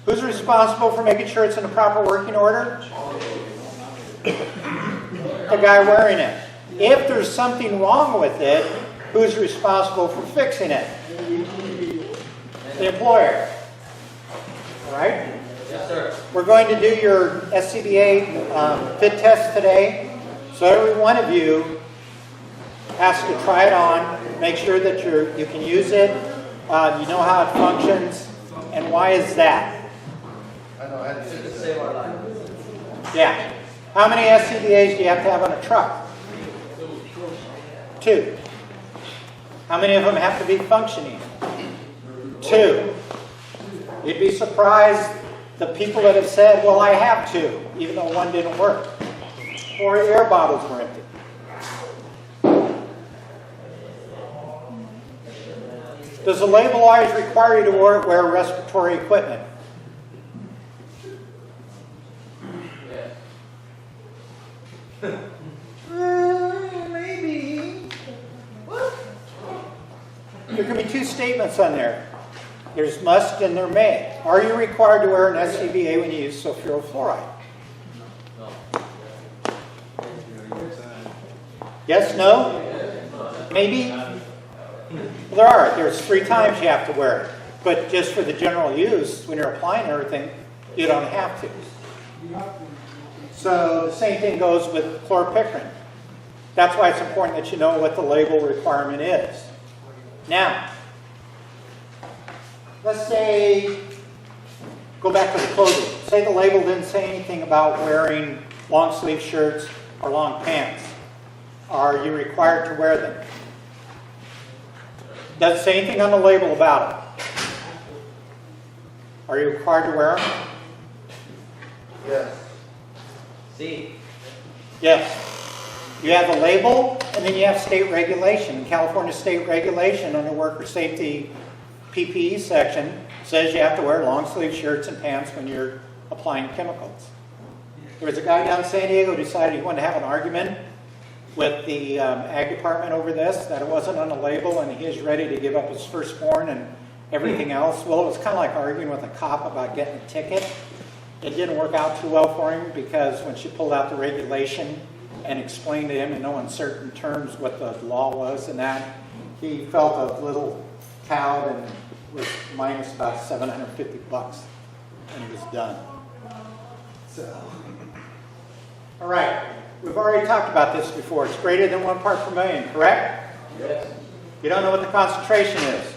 Who's responsible for making sure it's in the proper working order? The guy wearing it. If there's something wrong with it, who's responsible for fixing it? The employer. All right? Yes, sir. We're going to do your SCBA fit test today. So every one of you has to try it on, make sure that you can use it, you know how it functions, and why is that? To save our lives. Yeah. How many SCBAs do you have to have on a truck? 2. How many of them have to be functioning? 2. You'd be surprised the people that have said, well, I have 2, even though one didn't work. Or air bottles were empty. Does the label always require you to wear respiratory equipment? Maybe. There can be 2 statements on there. There's must and there may. Are you required to wear an SCBA when you use sulfuric fluoride? Yes, no? Maybe? Well, there's 3 times you have to wear it. But just for the general use, when you're applying everything, you don't have to. So the same thing goes with chlorpicrin. That's why it's important that you know what the label requirement is. Now, let's say, go back to the clothing. Say the label didn't say anything about wearing long sleeve shirts or long pants. Are you required to wear them? Doesn't say anything on the label about it. Are you required to wear them? Yes. See. Yes. You have the label, and then you have state regulation. California state regulation under worker safety PPE section says you have to wear long sleeve shirts and pants when you're applying chemicals. There was a guy down in San Diego who decided he wanted to have an argument with the ag department over this, that it wasn't on the label, and he was ready to give up his firstborn and everything else. Well, it was kind of like arguing with a cop about getting a ticket. It didn't work out too well for him because when she pulled out the regulation and explained to him in no uncertain terms what the law was and that, he felt a little cowed and was minus about $750 and he was done. So, all right. We've already talked about this before. It's greater than 1 part per million, correct? Yes. You don't know what the concentration is.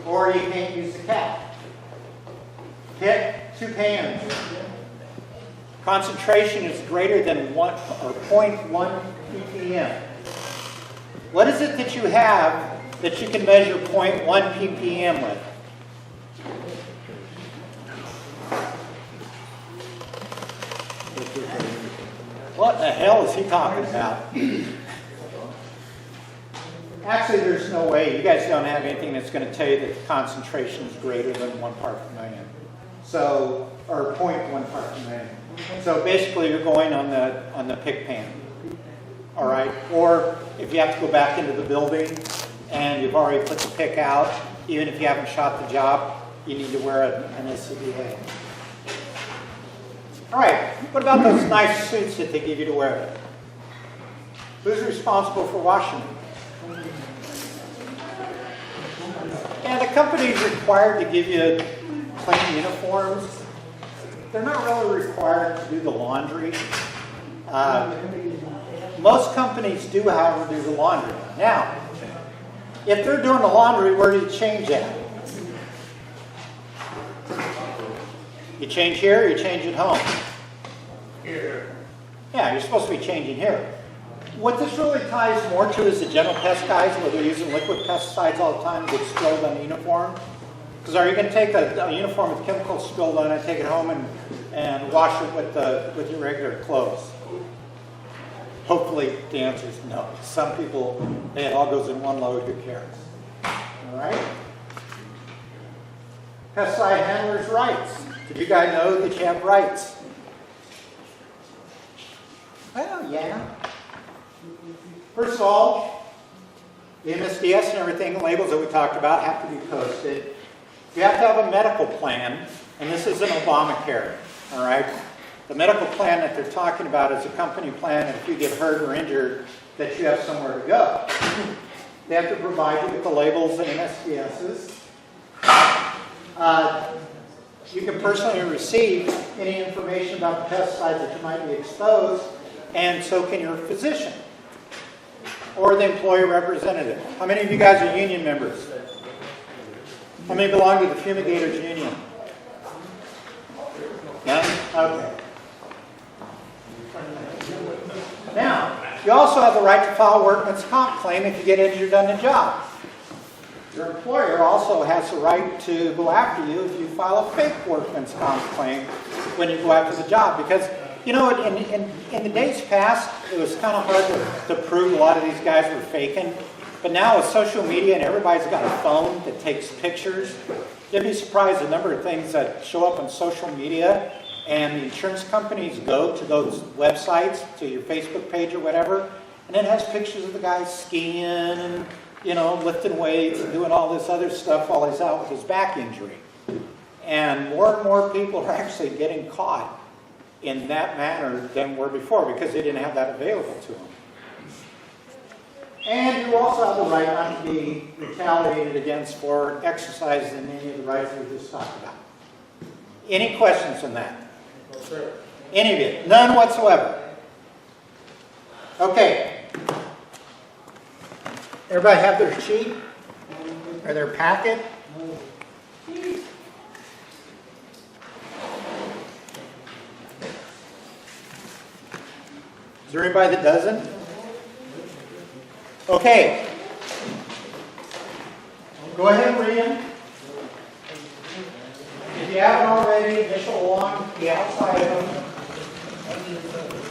Or you can't use the cap. Hit 2 cans. Concentration is greater than 1 or 0.1 ppm. What is it that you have that you can measure 0.1 ppm with? What the hell is he talking about? Actually, there's no way. You guys don't have anything that's going to tell you that the concentration is greater than 1 part per million. So, or 0.1 part per million. So basically, you're going on the pick pan. All right. Or if you have to go back into the building and you've already put the pick out, even if you haven't shot the job, you need to wear an SCBA. All right, what about those nice suits that they give you to wear? Who's responsible for washing them? Yeah, the company's required to give you clean uniforms. They're not really required to do the laundry. Most companies do, however, do the laundry. Now, if they're doing the laundry, where do you change at? You change here, or you change at home? Here. Yeah, you're supposed to be changing here. What this really ties more to is the general pest guys, where they're using liquid pesticides all the time, get spilled on the uniform. Because are you going to take a uniform with chemicals spilled on it, take it home and wash it with your regular clothes? Hopefully the answer is no. Some people, it all goes in one load, who cares? All right? Pesticide handlers' rights. Did you guys know that you have rights? Well, yeah. First of all, the MSDS and everything, the labels that we talked about have to be posted. You have to have a medical plan, and this isn't Obamacare, all right? The medical plan that they're talking about is a company plan that if you get hurt or injured, that you have somewhere to go. They have to provide you with the labels and MSDSs. You can personally receive any information about the pesticides that you might be exposed, and so can your physician or the employee representative. How many of you guys are union members? How many belong to the Fumigators Union? None? Okay. Now, you also have the right to file a workman's comp claim if you get injured on the job. Your employer also has the right to go after you if you file a fake workman's comp claim when you go after the job. Because, you know, in the days past, it was kind of hard to prove a lot of these guys were faking. But now with social media and everybody's got a phone that takes pictures, you'd be surprised the number of things that show up on social media. And the insurance companies go to those websites, to your Facebook page or whatever, and it has pictures of the guy skiing and, you know, lifting weights and doing all this other stuff while he's out with his back injury. And more people are actually getting caught in that manner than were before because they didn't have that available to them. And you also have the right not to be retaliated against for exercising any of the rights we just talked about. Any questions on that? No, sir. Any of it? None whatsoever. Okay. Everybody have their sheet or their packet? Is there anybody that doesn't? Okay. Go ahead and read them. If you haven't already, initial along the outside of them.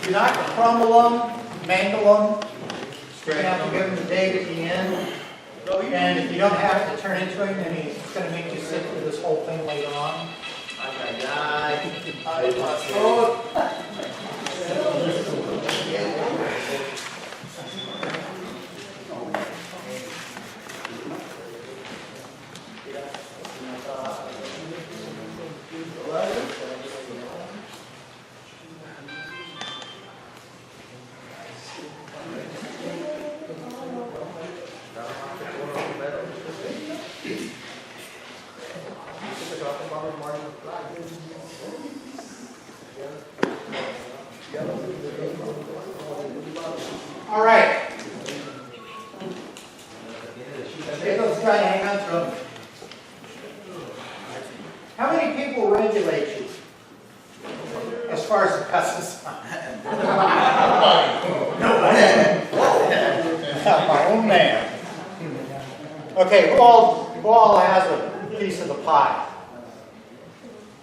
Do not crumble them, mangle them. You're going to have to give them the date at the end. And if you don't have it to turn into him, then he's going to make you sit through this whole thing later on. All right. Let's try to hang on to them. How many people regulate you as far as the pesticide? Nobody. My own man. Okay, who all has a piece of the pie?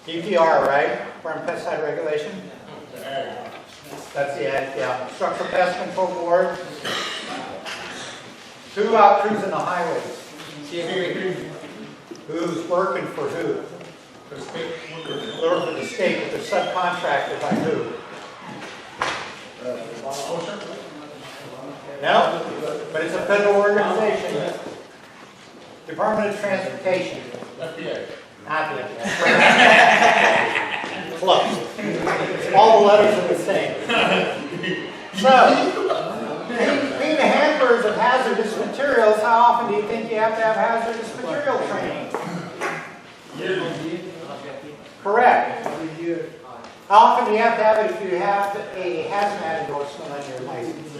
DPR, right? Farm Pesticide Regulation? That's the ad, yeah. Structural Pest Control Board. Who out cruising the highways? Who's working for who? They're for the state, but they're subcontracted by who? No, but it's a federal organization. Department of Transportation. FDA. Not the Close. All the letters are the same. So, being the handlers of hazardous materials, how often do you think you have to have hazardous material training? Correct. How often do you have to have it if you have a hazmat endorsement on your license?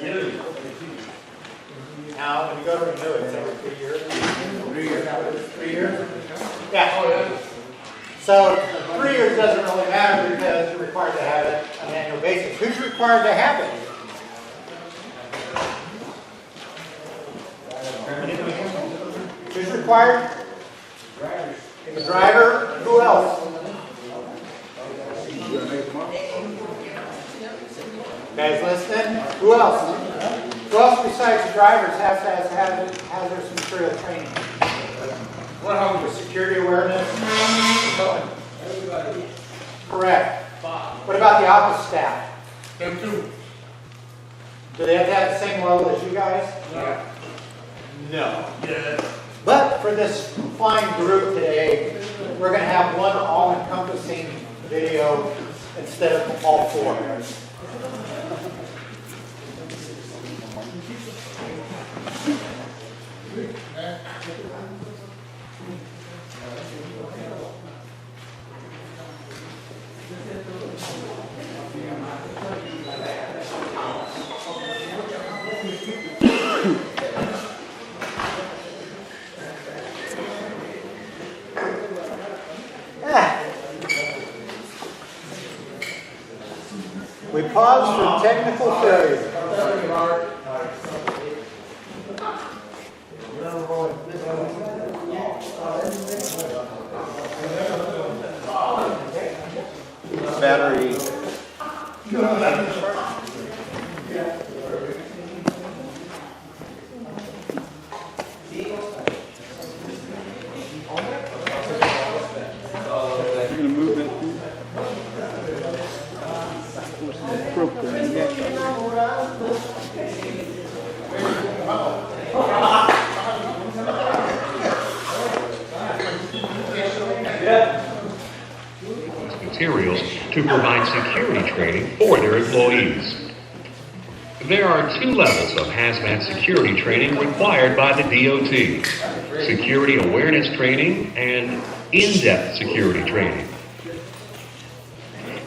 Now, when you go to renew it, it's every 3 years. 3 years. 3 years? Yeah. So 3 years doesn't really matter because you're required to have it on an annual basis. Who's required to have it? Who's required? The driver. Who else? Guys listening? Who else? Who else besides the drivers has to have hazardous material training? What else with security awareness? Everybody. Correct. What about the office staff? Them too. Do they have to have the same level as you guys? No. But for this fine group today, we're going to have one all-encompassing video instead of all four. We paused for technical failure. Battery. Materials to provide security training for their employees. There are two levels of hazmat security training required by the DOT: security awareness training and in-depth security training.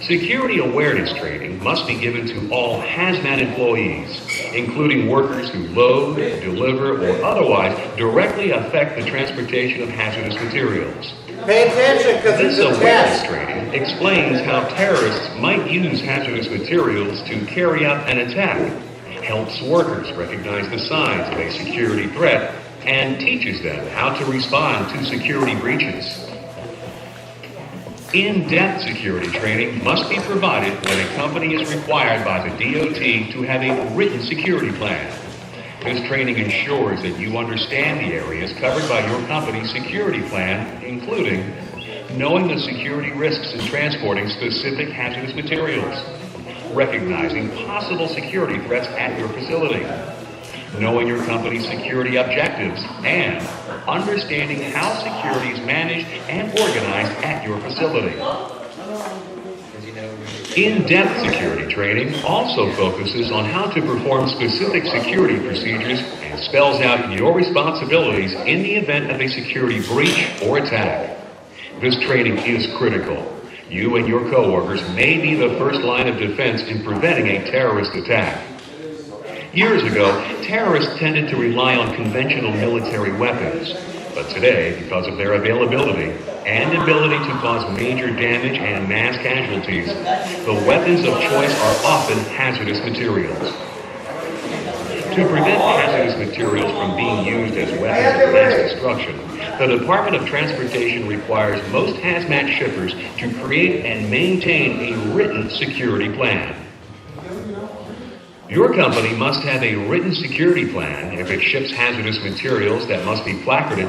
Security awareness training must be given to all hazmat employees, including workers who load, deliver, or otherwise directly affect the transportation of hazardous materials. Pay attention because This it's a awareness test. training explains how terrorists might use hazardous materials to carry out an attack, helps workers recognize the signs of a security threat, and teaches them how to respond to security breaches. In-depth security training must be provided when a company is required by the DOT to have a written security plan. This training ensures that you understand the areas covered by your company's security plan, including knowing the security risks in transporting specific hazardous materials, recognizing possible security threats at your facility, knowing your company's security objectives, and understanding how security is managed and organized at your facility. In-depth security training also focuses on how to perform specific security procedures and spells out your responsibilities in the event of a security breach or attack. This training is critical. You and your coworkers may be the first line of defense in preventing a terrorist attack. Years ago, terrorists tended to rely on conventional military weapons. But today, because of their availability and ability to cause major damage and mass casualties, the weapons of choice are often hazardous materials. To prevent hazardous materials from being used as weapons of mass destruction, the Department of Transportation requires most hazmat shippers to create and maintain a written security plan. Your company must have a written security plan if it ships hazardous materials that must be placarded,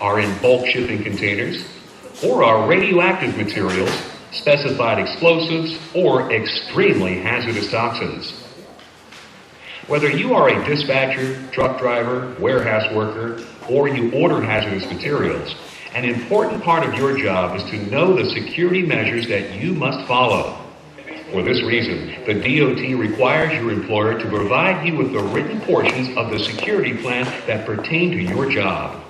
are in bulk shipping containers, or are radioactive materials, specified explosives, or extremely hazardous toxins. Whether you are a dispatcher, truck driver, warehouse worker, or you order hazardous materials, an important part of your job is to know the security measures that you must follow. For this reason, the DOT requires your employer to provide you with the written portions of the security plan that pertain to your job.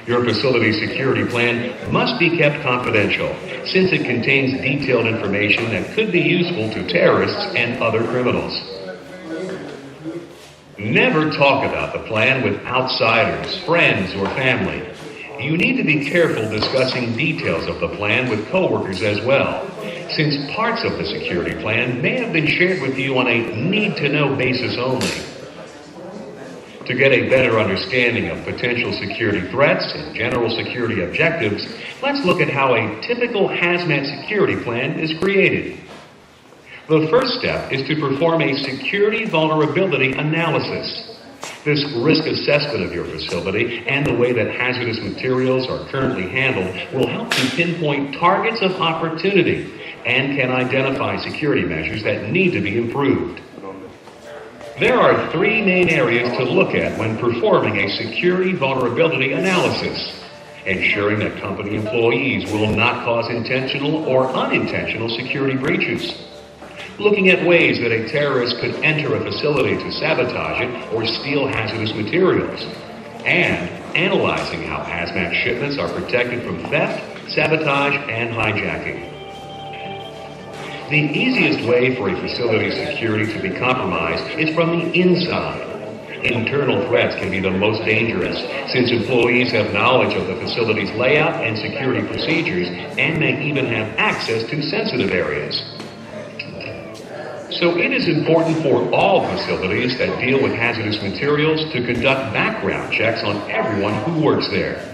Your facility security plan must be kept confidential, since it contains detailed information that could be useful to terrorists and other criminals. Never talk about the plan with outsiders, friends, or family. You need to be careful discussing details of the plan with coworkers as well, since parts of the security plan may have been shared with you on a need-to-know basis only. To get a better understanding of potential security threats and general security objectives, let's look at how a typical hazmat security plan is created. The first step is to perform a security vulnerability analysis. This risk assessment of your facility and the way that hazardous materials are currently handled will help to pinpoint targets of opportunity and can identify security measures that need to be improved. There are three main areas to look at when performing a security vulnerability analysis: ensuring that company employees will not cause intentional or unintentional security breaches, looking at ways that a terrorist could enter a facility to sabotage it or steal hazardous materials, and analyzing how hazmat shipments are protected from theft, sabotage, and hijacking. The easiest way for a facility's security to be compromised is from the inside. Internal threats can be the most dangerous, since employees have knowledge of the facility's layout and security procedures and may even have access to sensitive areas. So it is important for all facilities that deal with hazardous materials to conduct background checks on everyone who works there.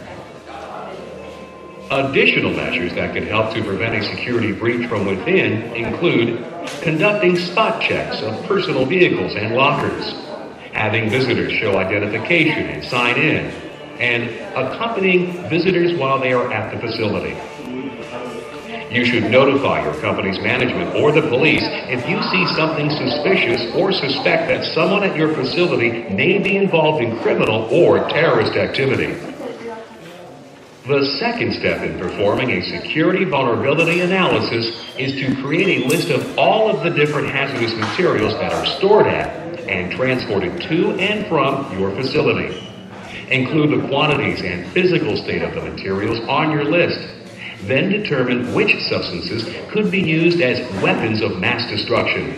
Additional measures that can help to prevent a security breach from within include conducting spot checks of personal vehicles and lockers, having visitors show identification and sign in, and accompanying visitors while they are at the facility. You should notify your company's management or the police if you see something suspicious or suspect that someone at your facility may be involved in criminal or terrorist activity. The second step in performing a security vulnerability analysis is to create a list of all of the different hazardous materials that are stored at and transported to and from your facility. Include the quantities and physical state of the materials on your list. Then determine which substances could be used as weapons of mass destruction.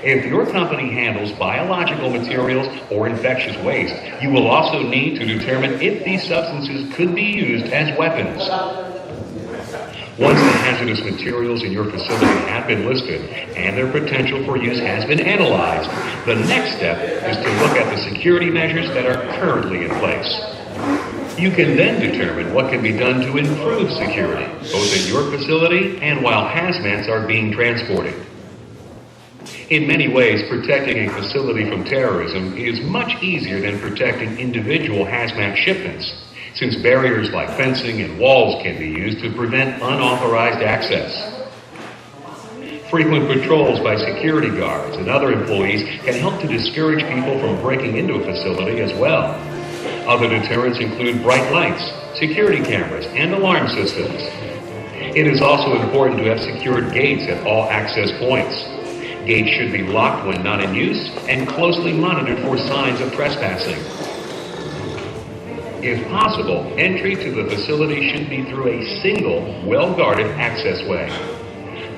If your company handles biological materials or infectious waste, you will also need to determine if these substances could be used as weapons. Once the hazardous materials in your facility have been listed and their potential for use has been analyzed, the next step is to look at the security measures that are currently in place. You can then determine what can be done to improve security, both at your facility and while hazmats are being transported. In many ways, protecting a facility from terrorism is much easier than protecting individual hazmat shipments, since barriers like fencing and walls can be used to prevent unauthorized access. Frequent patrols by security guards and other employees can help to discourage people from breaking into a facility as well. Other deterrents include bright lights, security cameras, and alarm systems. It is also important to have secured gates at all access points. Gates should be locked when not in use and closely monitored for signs of trespassing. If possible, entry to the facility should be through a single, well-guarded access way.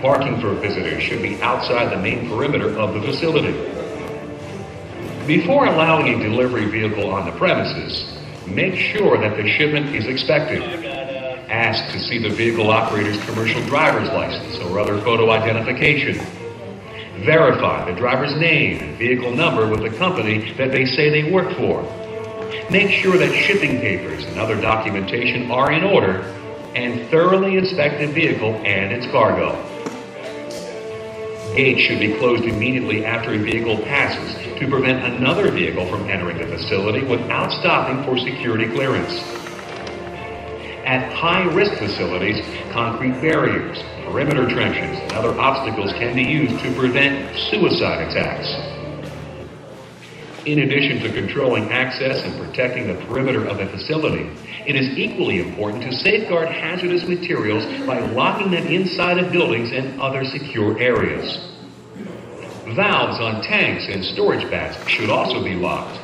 Parking for visitors should be outside the main perimeter of the facility. Before allowing a delivery vehicle on the premises, make sure that the shipment is expected. Ask to see the vehicle operator's commercial driver's license or other photo identification. Verify the driver's name and vehicle number with the company that they say they work for. Make sure that shipping papers and other documentation are in order, and thoroughly inspect the vehicle and its cargo. Gates should be closed immediately after a vehicle passes to prevent another vehicle from entering the facility without stopping for security clearance. At high-risk facilities, concrete barriers, perimeter trenches, and other obstacles can be used to prevent suicide attacks. In addition to controlling access and protecting the perimeter of a facility, it is equally important to safeguard hazardous materials by locking them inside of buildings and other secure areas. Valves on tanks and storage vats should also be locked.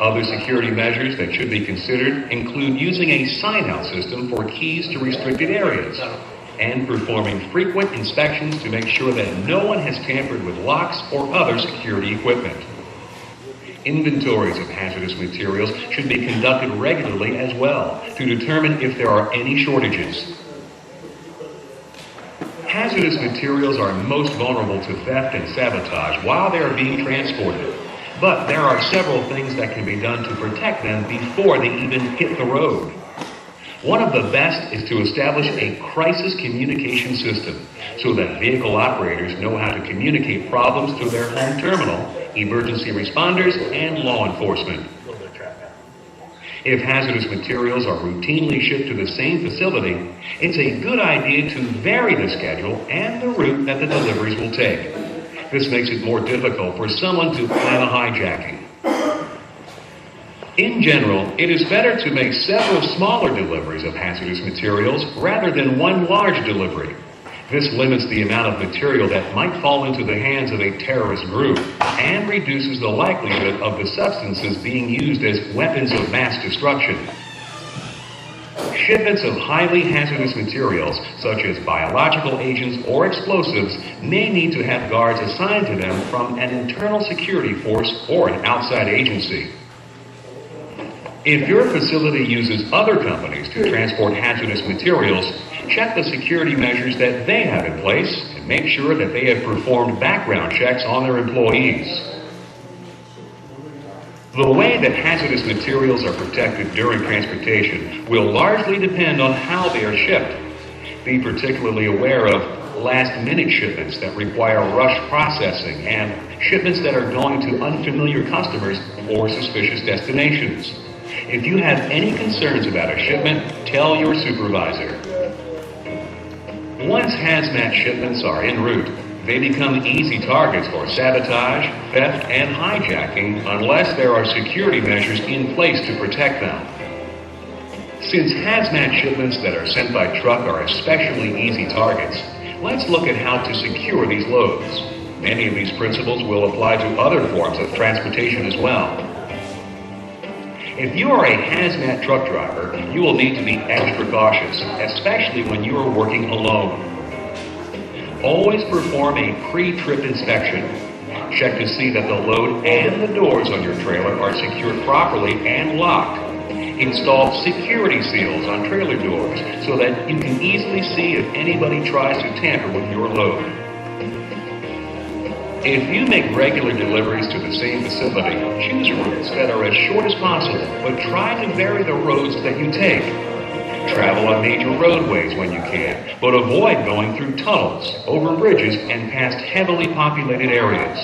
Other security measures that should be considered include using a sign-out system for keys to restricted areas and performing frequent inspections to make sure that no one has tampered with locks or other security equipment. Inventories of hazardous materials should be conducted regularly as well to determine if there are any shortages. Hazardous materials are most vulnerable to theft and sabotage while they are being transported, but there are several things that can be done to protect them before they even hit the road. One of the best is to establish a crisis communication system so that vehicle operators know how to communicate problems to their home terminal, emergency responders, and law enforcement. If hazardous materials are routinely shipped to the same facility, it's a good idea to vary the schedule and the route that the deliveries will take. This makes it more difficult for someone to plan a hijacking. In general, it is better to make several smaller deliveries of hazardous materials rather than one large delivery. This limits the amount of material that might fall into the hands of a terrorist group and reduces the likelihood of the substances being used as weapons of mass destruction. Shipments of highly hazardous materials, such as biological agents or explosives, may need to have guards assigned to them from an internal security force or an outside agency. If your facility uses other companies to transport hazardous materials, check the security measures that they have in place and make sure that they have performed background checks on their employees. The way that hazardous materials are protected during transportation will largely depend on how they are shipped. Be particularly aware of last-minute shipments that require rush processing and shipments that are going to unfamiliar customers or suspicious destinations. If you have any concerns about a shipment, tell your supervisor. Once hazmat shipments are en route, they become easy targets for sabotage, theft, and hijacking unless there are security measures in place to protect them. Since hazmat shipments that are sent by truck are especially easy targets, let's look at how to secure these loads. Many of these principles will apply to other forms of transportation as well. If you are a hazmat truck driver, you will need to be extra cautious, especially when you are working alone. Always perform a pre-trip inspection. Check to see that the load and the doors on your trailer are secured properly and locked. Install security seals on trailer doors so that you can easily see if anybody tries to tamper with your load. If you make regular deliveries to the same facility, choose routes that are as short as possible, but try to vary the roads that you take. Travel on major roadways when you can, but avoid going through tunnels, over bridges, and past heavily populated areas.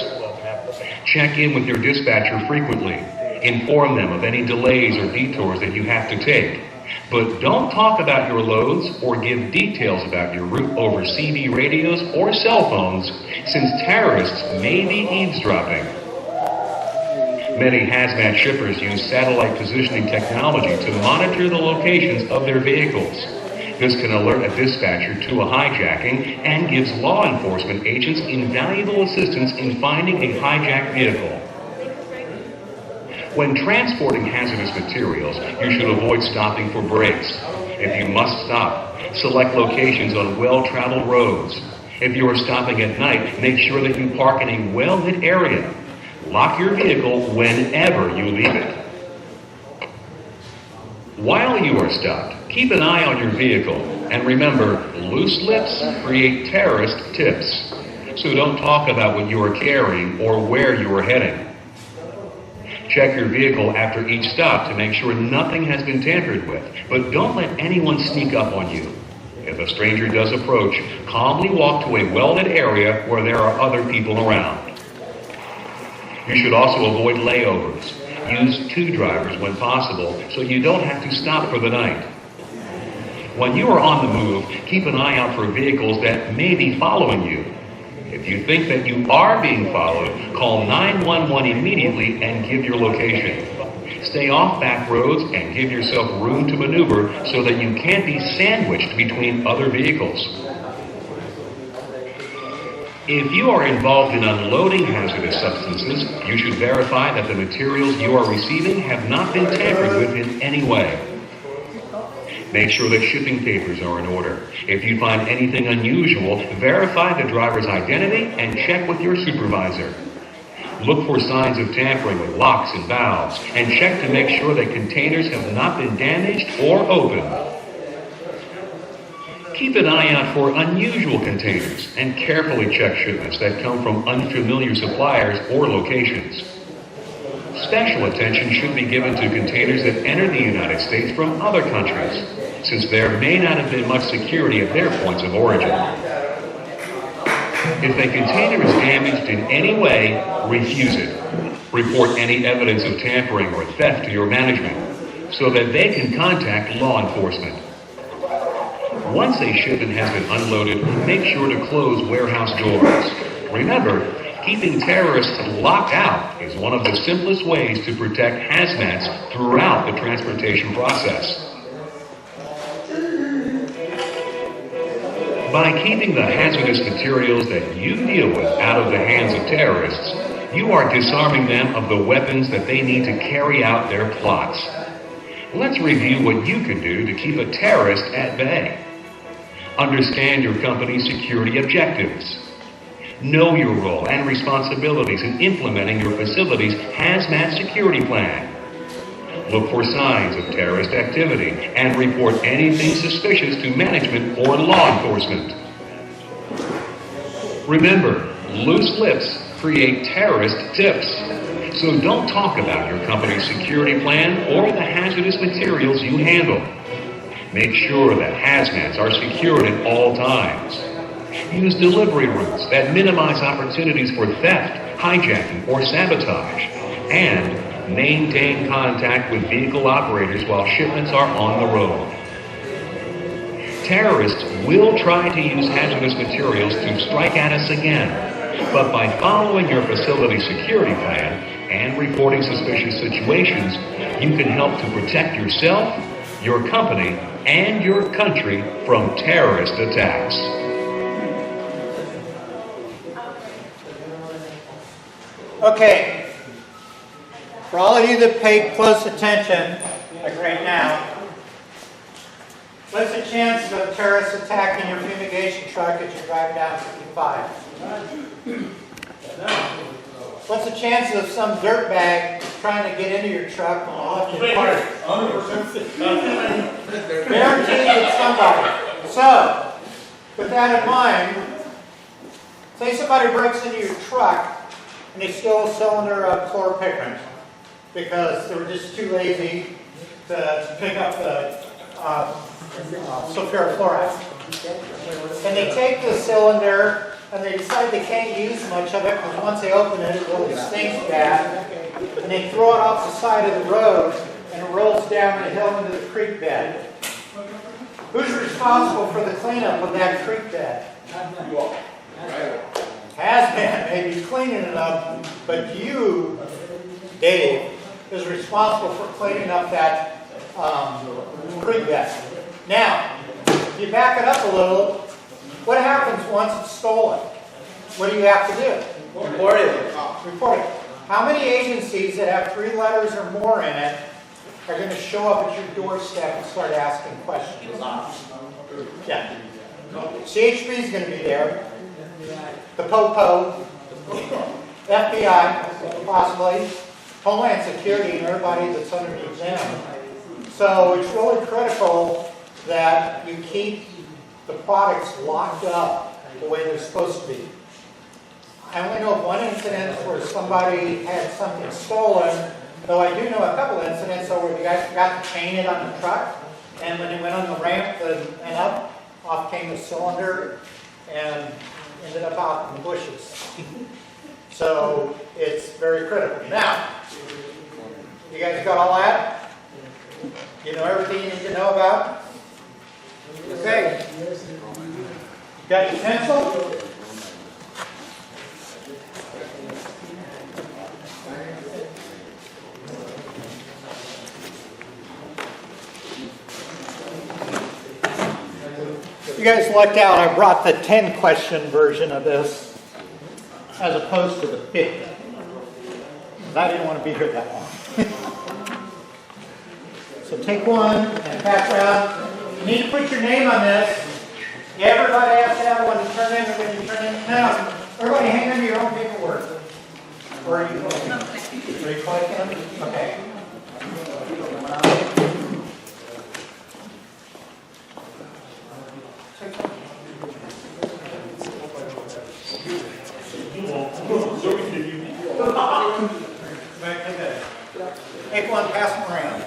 Check in with your dispatcher frequently. Inform them of any delays or detours that you have to take. But don't talk about your loads or give details about your route over CB radios or cell phones, since terrorists may be eavesdropping. Many hazmat shippers use satellite positioning technology to monitor the locations of their vehicles. This can alert a dispatcher to a hijacking and gives law enforcement agents invaluable assistance in finding a hijacked vehicle. When transporting hazardous materials, you should avoid stopping for breaks. If you must stop, select locations on well-traveled roads. If you are stopping at night, make sure that you park in a well-lit area. Lock your vehicle whenever you leave it. While you are stopped, keep an eye on your vehicle. And remember, loose lips create terrorist tips. So don't talk about what you are carrying or where you are heading. Check your vehicle after each stop to make sure nothing has been tampered with, but don't let anyone sneak up on you. If a stranger does approach, calmly walk to a well-lit area where there are other people around. You should also avoid layovers. Use two drivers when possible so you don't have to stop for the night. When you are on the move, keep an eye out for vehicles that may be following you. If you think that you are being followed, call 911 immediately and give your location. Stay off back roads and give yourself room to maneuver so that you can't be sandwiched between other vehicles. If you are involved in unloading hazardous substances, you should verify that the materials you are receiving have not been tampered with in any way. Make sure that shipping papers are in order. If you find anything unusual, verify the driver's identity and check with your supervisor. Look for signs of tampering with locks and valves, and check to make sure that containers have not been damaged or opened. Keep an eye out for unusual containers and carefully check shipments that come from unfamiliar suppliers or locations. Special attention should be given to containers that enter the United States from other countries, since there may not have been much security at their points of origin. If a container is damaged in any way, refuse it. Report any evidence of tampering or theft to your management so that they can contact law enforcement. Once a shipment has been unloaded, make sure to close warehouse doors. Remember, Keeping terrorists locked out is one of the simplest ways to protect hazmats throughout the transportation process. By keeping the hazardous materials that you deal with out of the hands of terrorists, you are disarming them of the weapons that they need to carry out their plots. Let's review what you can do to keep a terrorist at bay. Understand your company's security objectives. Know your role and responsibilities in implementing your facility's hazmat security plan. Look for signs of terrorist activity and report anything suspicious to management or law enforcement. Remember, loose lips create terrorist tips. So don't talk about your company's security plan or the hazardous materials you handle. Make sure that hazmats are secured at all times. Use delivery routes that minimize opportunities for theft, hijacking, or sabotage. And maintain contact with vehicle operators while shipments are on the road. Terrorists will try to use hazardous materials to strike at us again, but by following your facility's security plan and reporting suspicious situations, you can help to protect yourself, your company, and your country from terrorist attacks. Okay, for all of you that paid close attention, like right now, what's the chances of a terrorist attacking your fumigation truck as you're driving down 55? What's the chances of some dirtbag trying to get into your truck and off your part? 100%. Guaranteed it's somebody. So, with that in mind, say somebody breaks into your truck and they steal a cylinder of chlorpicrin because they were just too lazy to pick up the sulfuric chloride. And they take the cylinder and they decide they can't use much of it because once they open it, it really stinks bad. And they throw it off the side of the road and it rolls down the hill into the creek bed. Who's responsible for the cleanup of that creek bed? Hazmat may be cleaning it up, but you, Dave, is responsible for cleaning up that creek bed. Now, if you back it up a little, what happens once it's stolen? What do you have to do? Report it. Report it. How many agencies that have 3 letters or more in it are going to show up at your doorstep and start asking questions? Yeah. CHP is going to be there. The POPO, FBI, possibly, Homeland Security, and everybody that's under the exam. So it's really critical that you keep the products locked up the way they're supposed to be. I only know of one incident where somebody had something stolen, though I do know a couple incidents where the guy forgot to chain it on the truck, and when they went on the ramp and up, off came the cylinder, and ended up out in the bushes. So it's very critical. Now, you guys got all that? You know everything you need to know about? Okay. Got your pencil? You guys lucked out. I brought the 10-question version of this as opposed to the 50. I didn't want to be here that long. So take one and pass around. You need to put your name on this. Everybody has to have one to turn in. When you turn in. Now, everybody hang on to your own paperwork. Or are you clicking? Are you clicking? Okay. Take one, pass them around.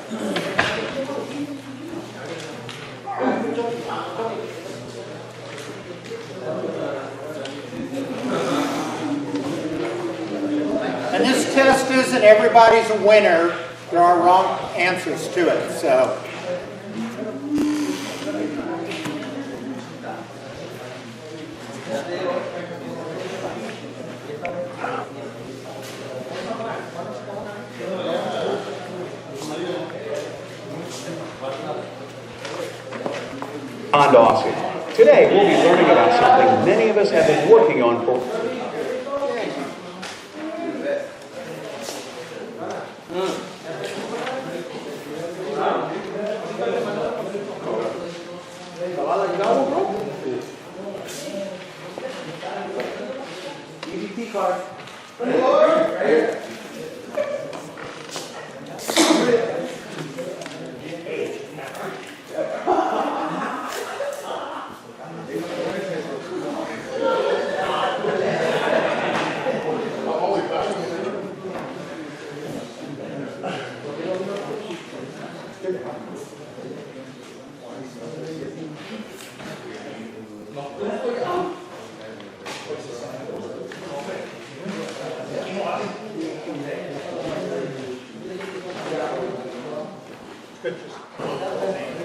And this test isn't everybody's a winner. There are wrong answers to it, so. Condawski. Today, we'll be learning about something many of us have been working on for... EBT card.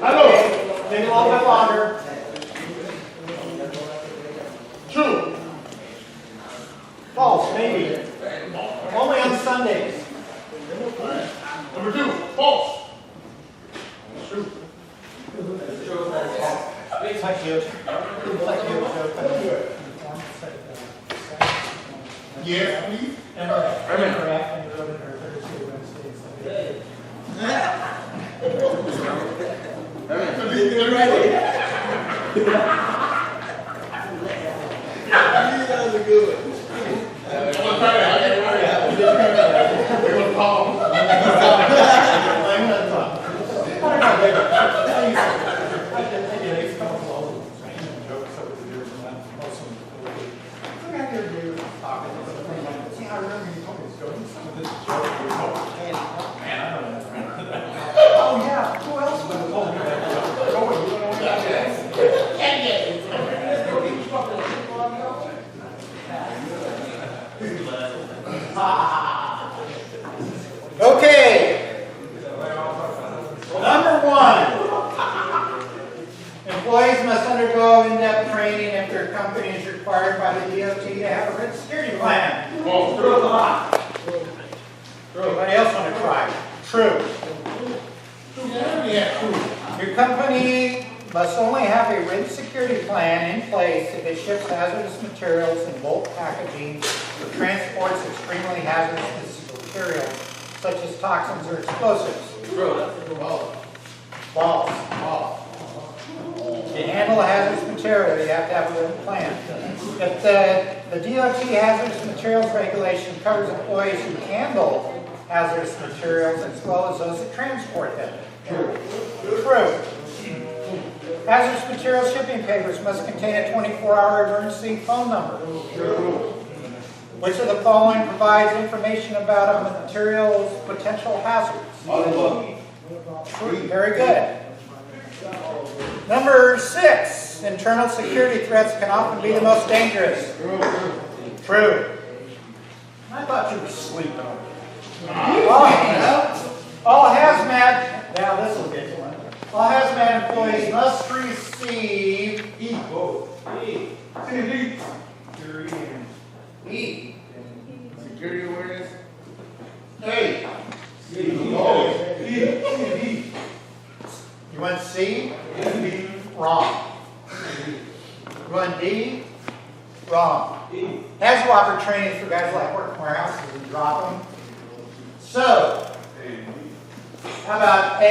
Hello. Take a little bit longer. True. False, maybe. Only on Sundays. Number 2, false. True. Like you. Like you. Yeah, please. Okay. Number 1. Employees must undergo in-depth training if their company is required by the DOT to have a written security plan. Anybody else want to try? True. Your company must only have a written security plan in place if it ships hazardous materials in bulk packaging or transports extremely hazardous materials such as toxins or explosives. False. To handle a hazardous material, you have to have a written plan. If the DOT hazardous materials regulation covers employees who handle hazardous materials as well as those that transport them. True. Hazardous material shipping papers must contain a 24-hour emergency phone number. True. Which of the following provides information about a material's potential hazards? True. Very good. Number 6, internal security threats can often be the most dangerous. True. I thought you were sleeping. All hazmat, now this will get one. All hazmat employees must receive security awareness. You want C? Wrong. You want D? Wrong. Hazard walker training for guys like working warehouses and drop them. So, how about A?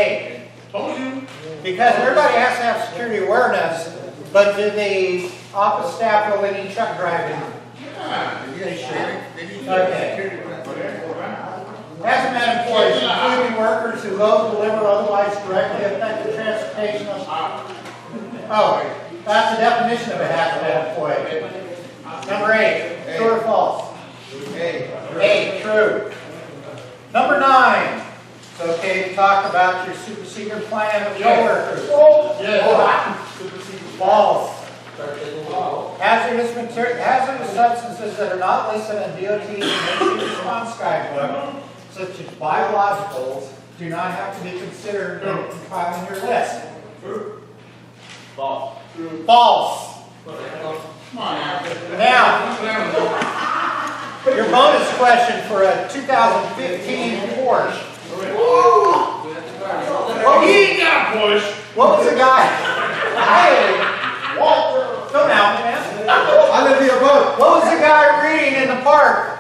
Because everybody has to have security awareness, but do the office staff know they need truck driving? Okay. Hazmat employees, including workers who load, deliver, or otherwise directly affect the transportation of... Oh, that's the definition of a hazmat employee. Number 8, true or false? A, true. Number 9, it's okay to talk about your super secret plan with coworkers. False. Hazardous substances that are not listed in DOT's emergency response guidebook, such as biologicals, do not have to be considered in compiling your list. False. False. Now, your bonus question for a 2015 Porsche. What was the guy? Hey, Walter, come out, man. I live here, both. What was the guy reading in the park?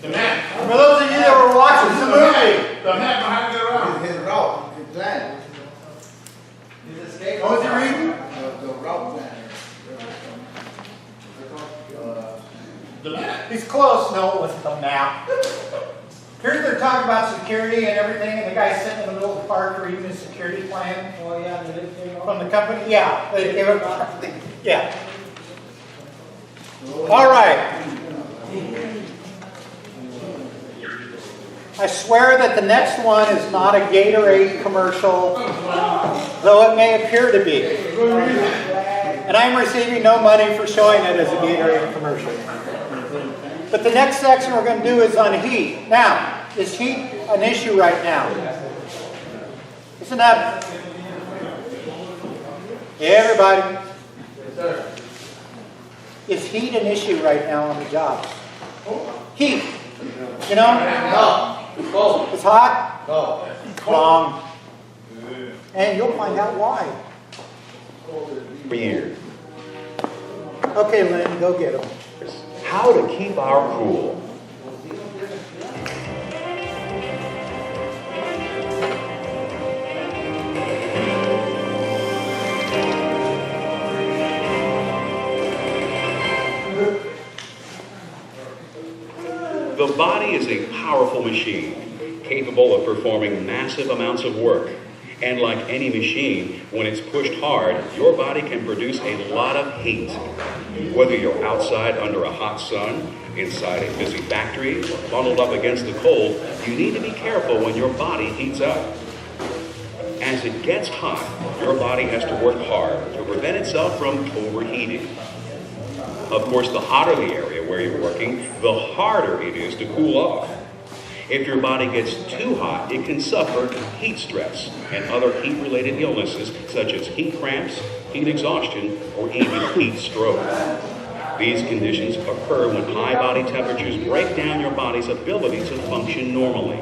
The map. For those of you that were watching the movie. The map behind the road. His route. His plan. What was he reading? The route plan. The map. He's close. No, it wasn't the map. Here's they're talking about security and everything, and the guy's sitting in the middle of the park reading his security plan. Oh, yeah, the next thing. From the company? Yeah. They gave him, yeah. All right. I swear that the next one is not a Gatorade commercial, though it may appear to be. And I'm receiving no money for showing it as a Gatorade commercial. But the next section we're going to do is on heat. Now, is heat an issue right now? Isn't that... Hey, everybody. Is heat an issue right now on the job? Heat. You know? No. Cold. It's hot? No. Wrong. And you'll find out why. For years. Okay, Lynn, go get them. How to keep our cool. The body is a powerful machine, capable of performing massive amounts of work. And like any machine, when it's pushed hard, your body can produce a lot of heat. Whether you're outside under a hot sun, inside a busy factory, or bundled up against the cold, you need to be careful when your body heats up. As it gets hot, your body has to work hard to prevent itself from overheating. Of course, the hotter the area where you're working, the harder it is to cool off. If your body gets too hot, it can suffer heat stress and other heat-related illnesses such as heat cramps, heat exhaustion, or even heat stroke. These conditions occur when high body temperatures break down your body's ability to function normally.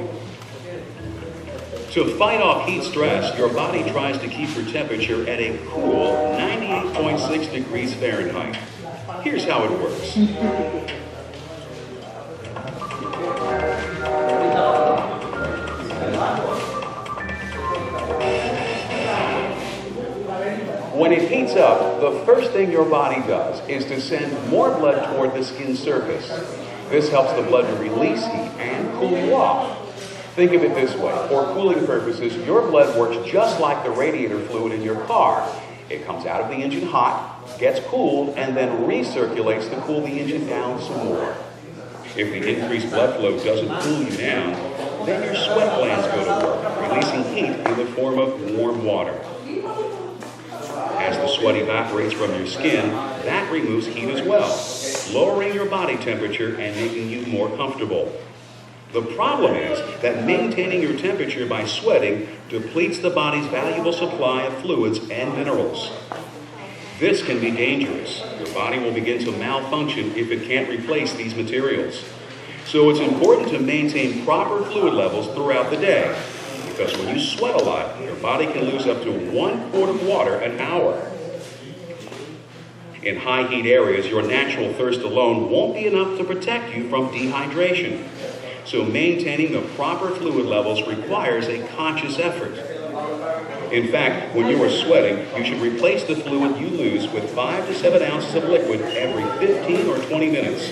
To fight off heat stress, your body tries to keep your temperature at a cool 98.6 degrees Fahrenheit. Here's how it works. When it heats up, the first thing your body does is to send more blood toward the skin surface. This helps the blood to release heat and cool you off. Think of it this way. For cooling purposes, your blood works just like the radiator fluid in your car. It comes out of the engine hot, gets cooled, and then recirculates to cool the engine down some more. If the increased blood flow doesn't cool you down, then your sweat glands go to work, releasing heat in the form of warm water. As the sweat evaporates from your skin, that removes heat as well, lowering your body temperature and making you more comfortable. The problem is that maintaining your temperature by sweating depletes the body's valuable supply of fluids and minerals. This can be dangerous. Your body will begin to malfunction if it can't replace these materials. So it's important to maintain proper fluid levels throughout the day, because when you sweat a lot, your body can lose up to 1 quart of water an hour. In high heat areas, your natural thirst alone won't be enough to protect you from dehydration. So maintaining the proper fluid levels requires a conscious effort. In fact, when you are sweating, you should replace the fluid you lose with 5 to 7 ounces of liquid every 15 or 20 minutes.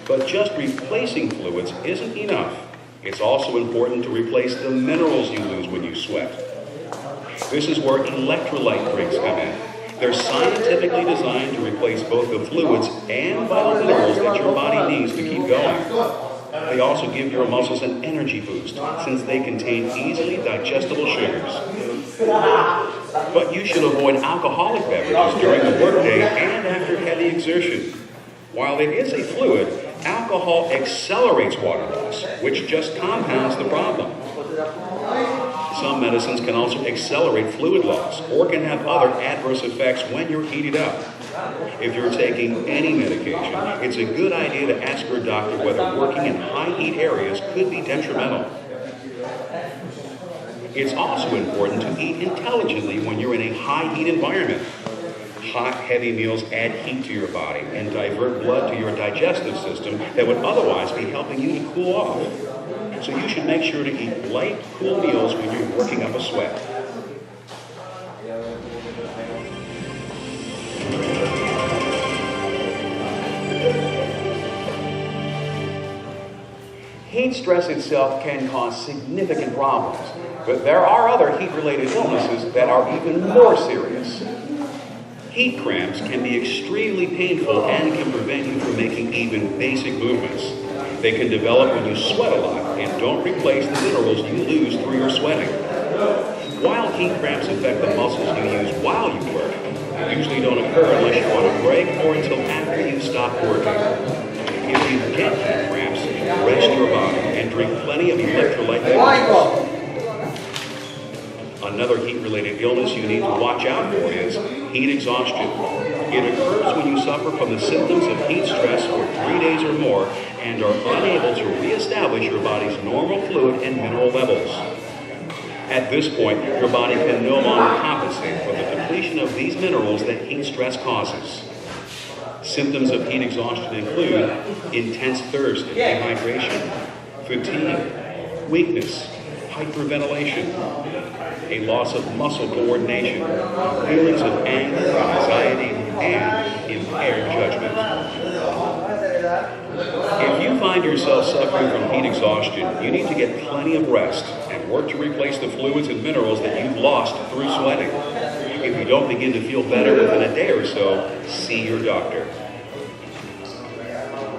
But just replacing fluids isn't enough. It's also important to replace the minerals you lose when you sweat. This is where electrolyte drinks come in. They're scientifically designed to replace both the fluids and vital minerals that your body needs to keep going. They also give your muscles an energy boost, since they contain easily digestible sugars. But you should avoid alcoholic beverages during the workday and after heavy exertion. While it is a fluid, alcohol accelerates water loss, which just compounds the problem. Some medicines can also accelerate fluid loss or can have other adverse effects when you're heated up. If you're taking any medication, it's a good idea to ask your doctor whether working in high heat areas could be detrimental. It's also important to eat intelligently when you're in a high heat environment. Hot, heavy meals add heat to your body and divert blood to your digestive system that would otherwise be helping you to cool off. So you should make sure to eat light, cool meals when you're working up a sweat. Heat stress itself can cause significant problems, but there are other heat-related illnesses that are even more serious. Heat cramps can be extremely painful and can prevent you from making even basic movements. They can develop when you sweat a lot and don't replace the minerals you lose through your sweating. While heat cramps affect the muscles you use while you work, they usually don't occur unless you're on a break or until after you stop working. If you get heat cramps, rest your body and drink plenty of electrolyte beverages. Another heat-related illness you need to watch out for is heat exhaustion. It occurs when you suffer from the symptoms of heat stress for 3 days or more and are unable to reestablish your body's normal fluid and mineral levels. At this point, your body can no longer compensate for the depletion of these minerals that heat stress causes. Symptoms of heat exhaustion include intense thirst and dehydration, fatigue, weakness, hyperventilation, a loss of muscle coordination, feelings of anger, anxiety, and impaired judgment. If you find yourself suffering from heat exhaustion, you need to get plenty of rest and work to replace the fluids and minerals that you've lost through sweating. If you don't begin to feel better within a day or so, see your doctor.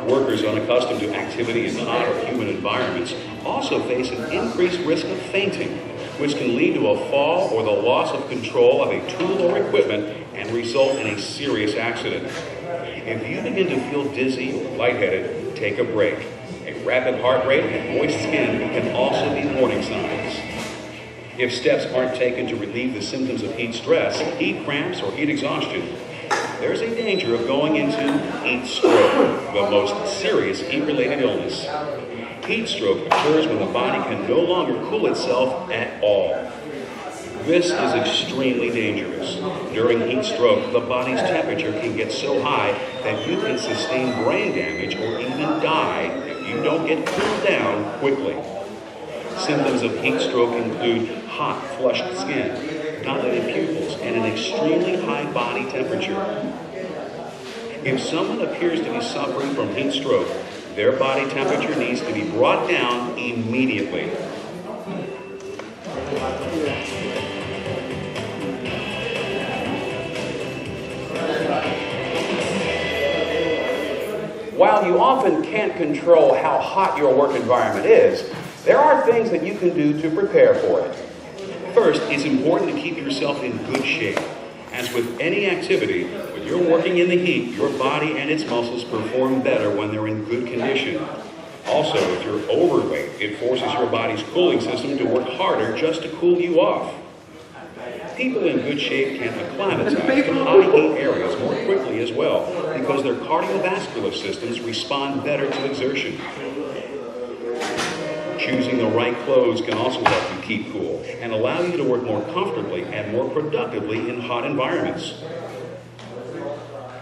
Workers unaccustomed to activity in hot or humid environments also face an increased risk of fainting, which can lead to a fall or the loss of control of a tool or equipment and result in a serious accident. If you begin to feel dizzy or lightheaded, take a break. A rapid heart rate and moist skin can also be warning signs. If steps aren't taken to relieve the symptoms of heat stress, heat cramps, or heat exhaustion, there's a danger of going into heat stroke, the most serious heat-related illness. Heat stroke occurs when the body can no longer cool itself at all. This is extremely dangerous. During heat stroke, the body's temperature can get so high that you can sustain brain damage or even die if you don't get cooled down quickly. Symptoms of heat stroke include hot, flushed skin, dilated pupils, and an extremely high body temperature. If someone appears to be suffering from heat stroke, their body temperature needs to be brought down immediately. While you often can't control how hot your work environment is, there are things that you can do to prepare for it. First, it's important to keep yourself in good shape. As with any activity, when you're working in the heat, your body and its muscles perform better when they're in good condition. Also, if you're overweight, it forces your body's cooling system to work harder just to cool you off. People in good shape can acclimatize to high heat areas more quickly as well because their cardiovascular systems respond better to exertion. Choosing the right clothes can also help you keep cool and allow you to work more comfortably and more productively in hot environments.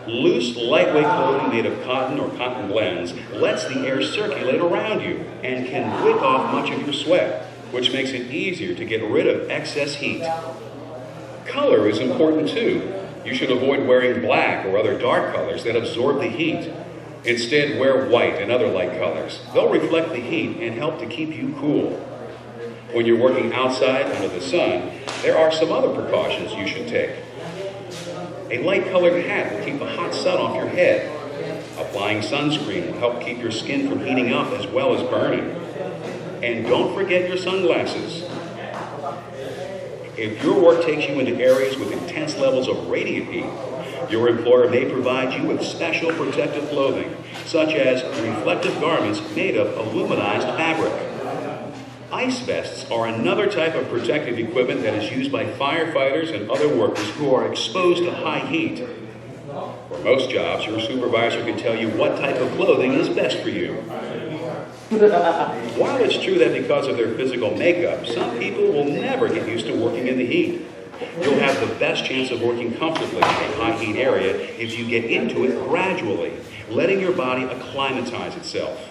Loose, lightweight clothing made of cotton or cotton blends lets the air circulate around you and can wick off much of your sweat, which makes it easier to get rid of excess heat. Color is important too. You should avoid wearing black or other dark colors that absorb the heat. Instead, wear white and other light colors. They'll reflect the heat and help to keep you cool. When you're working outside under the sun, there are some other precautions you should take. A light-colored hat will keep the hot sun off your head. Applying sunscreen will help keep your skin from heating up as well as burning. And don't forget your sunglasses. If your work takes you into areas with intense levels of radiant heat, your employer may provide you with special protective clothing, such as reflective garments made of aluminized fabric. Ice vests are another type of protective equipment that is used by firefighters and other workers who are exposed to high heat. For most jobs, your supervisor can tell you what type of clothing is best for you. While it's true that because of their physical makeup, some people will never get used to working in the heat. You'll have the best chance of working comfortably in a high heat area if you get into it gradually, letting your body acclimatize itself.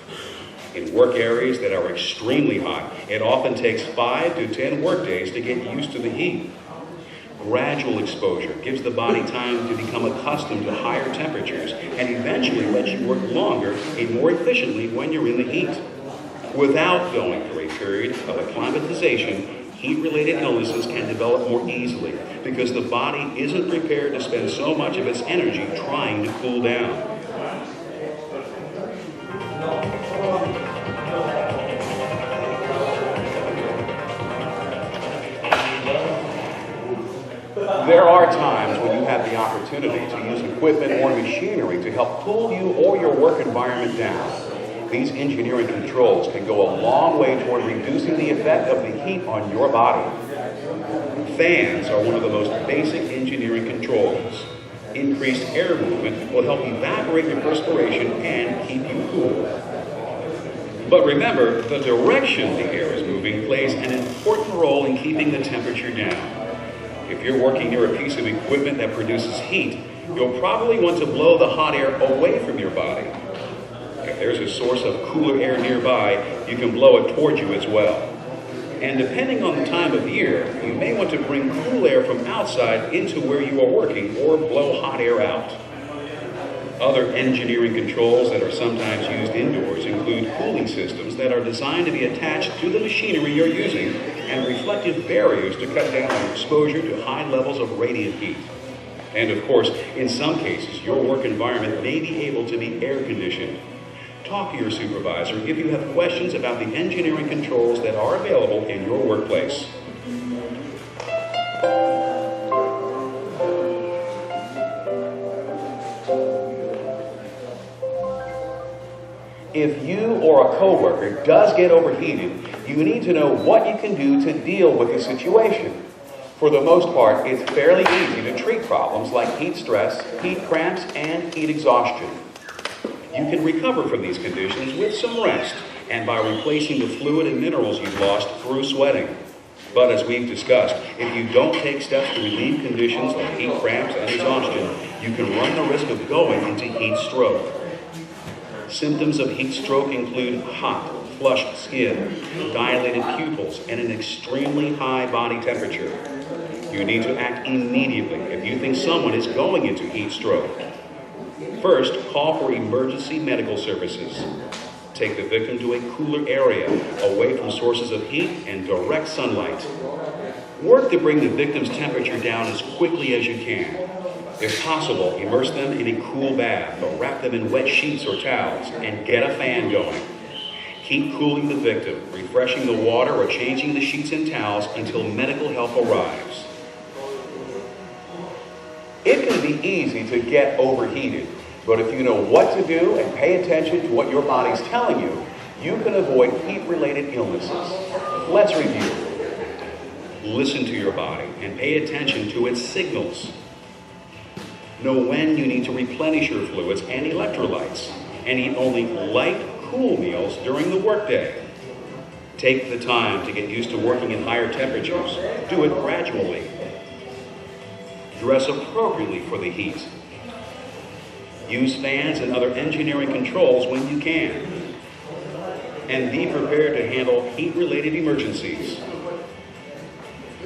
In work areas that are extremely hot, it often takes 5 to 10 work days to get used to the heat. Gradual exposure gives the body time to become accustomed to higher temperatures and eventually lets you work longer and more efficiently when you're in the heat. Without going through a period of acclimatization, heat-related illnesses can develop more easily because the body isn't prepared to spend so much of its energy trying to cool down. There are times when you have the opportunity to use equipment or machinery to help cool you or your work environment down. These engineering controls can go a long way toward reducing the effect of the heat on your body. Fans are one of the most basic engineering controls. Increased air movement will help evaporate your perspiration and keep you cool. But remember, the direction the air is moving plays an important role in keeping the temperature down. If you're working near a piece of equipment that produces heat, you'll probably want to blow the hot air away from your body. If there's a source of cooler air nearby, you can blow it toward you as well. And depending on the time of year, you may want to bring cool air from outside into where you are working or blow hot air out. Other engineering controls that are sometimes used indoors include cooling systems that are designed to be attached to the machinery you're using and reflective barriers to cut down on exposure to high levels of radiant heat. And of course, in some cases, your work environment may be able to be air conditioned. Talk to your supervisor if you have questions about the engineering controls that are available in your workplace. If you or a coworker does get overheated, you need to know what you can do to deal with the situation. For the most part, it's fairly easy to treat problems like heat stress, heat cramps, and heat exhaustion. You can recover from these conditions with some rest and by replacing the fluid and minerals you've lost through sweating. But as we've discussed, if you don't take steps to relieve conditions like heat cramps and exhaustion, you can run the risk of going into heat stroke. Symptoms of heat stroke include hot, flushed skin, dilated pupils, and an extremely high body temperature. You need to act immediately if you think someone is going into heat stroke. First, call for emergency medical services. Take the victim to a cooler area, away from sources of heat and direct sunlight. Work to bring the victim's temperature down as quickly as you can. If possible, immerse them in a cool bath or wrap them in wet sheets or towels and get a fan going. Keep cooling the victim, refreshing the water or changing the sheets and towels until medical help arrives. It can be easy to get overheated, but if you know what to do and pay attention to what your body's telling you, you can avoid heat-related illnesses. Let's review. Listen to your body and pay attention to its signals. Know when you need to replenish your fluids and electrolytes, and eat only light, cool meals during the workday. Take the time to get used to working in higher temperatures. Do it gradually. Dress appropriately for the heat. Use fans and other engineering controls when you can. And be prepared to handle heat-related emergencies.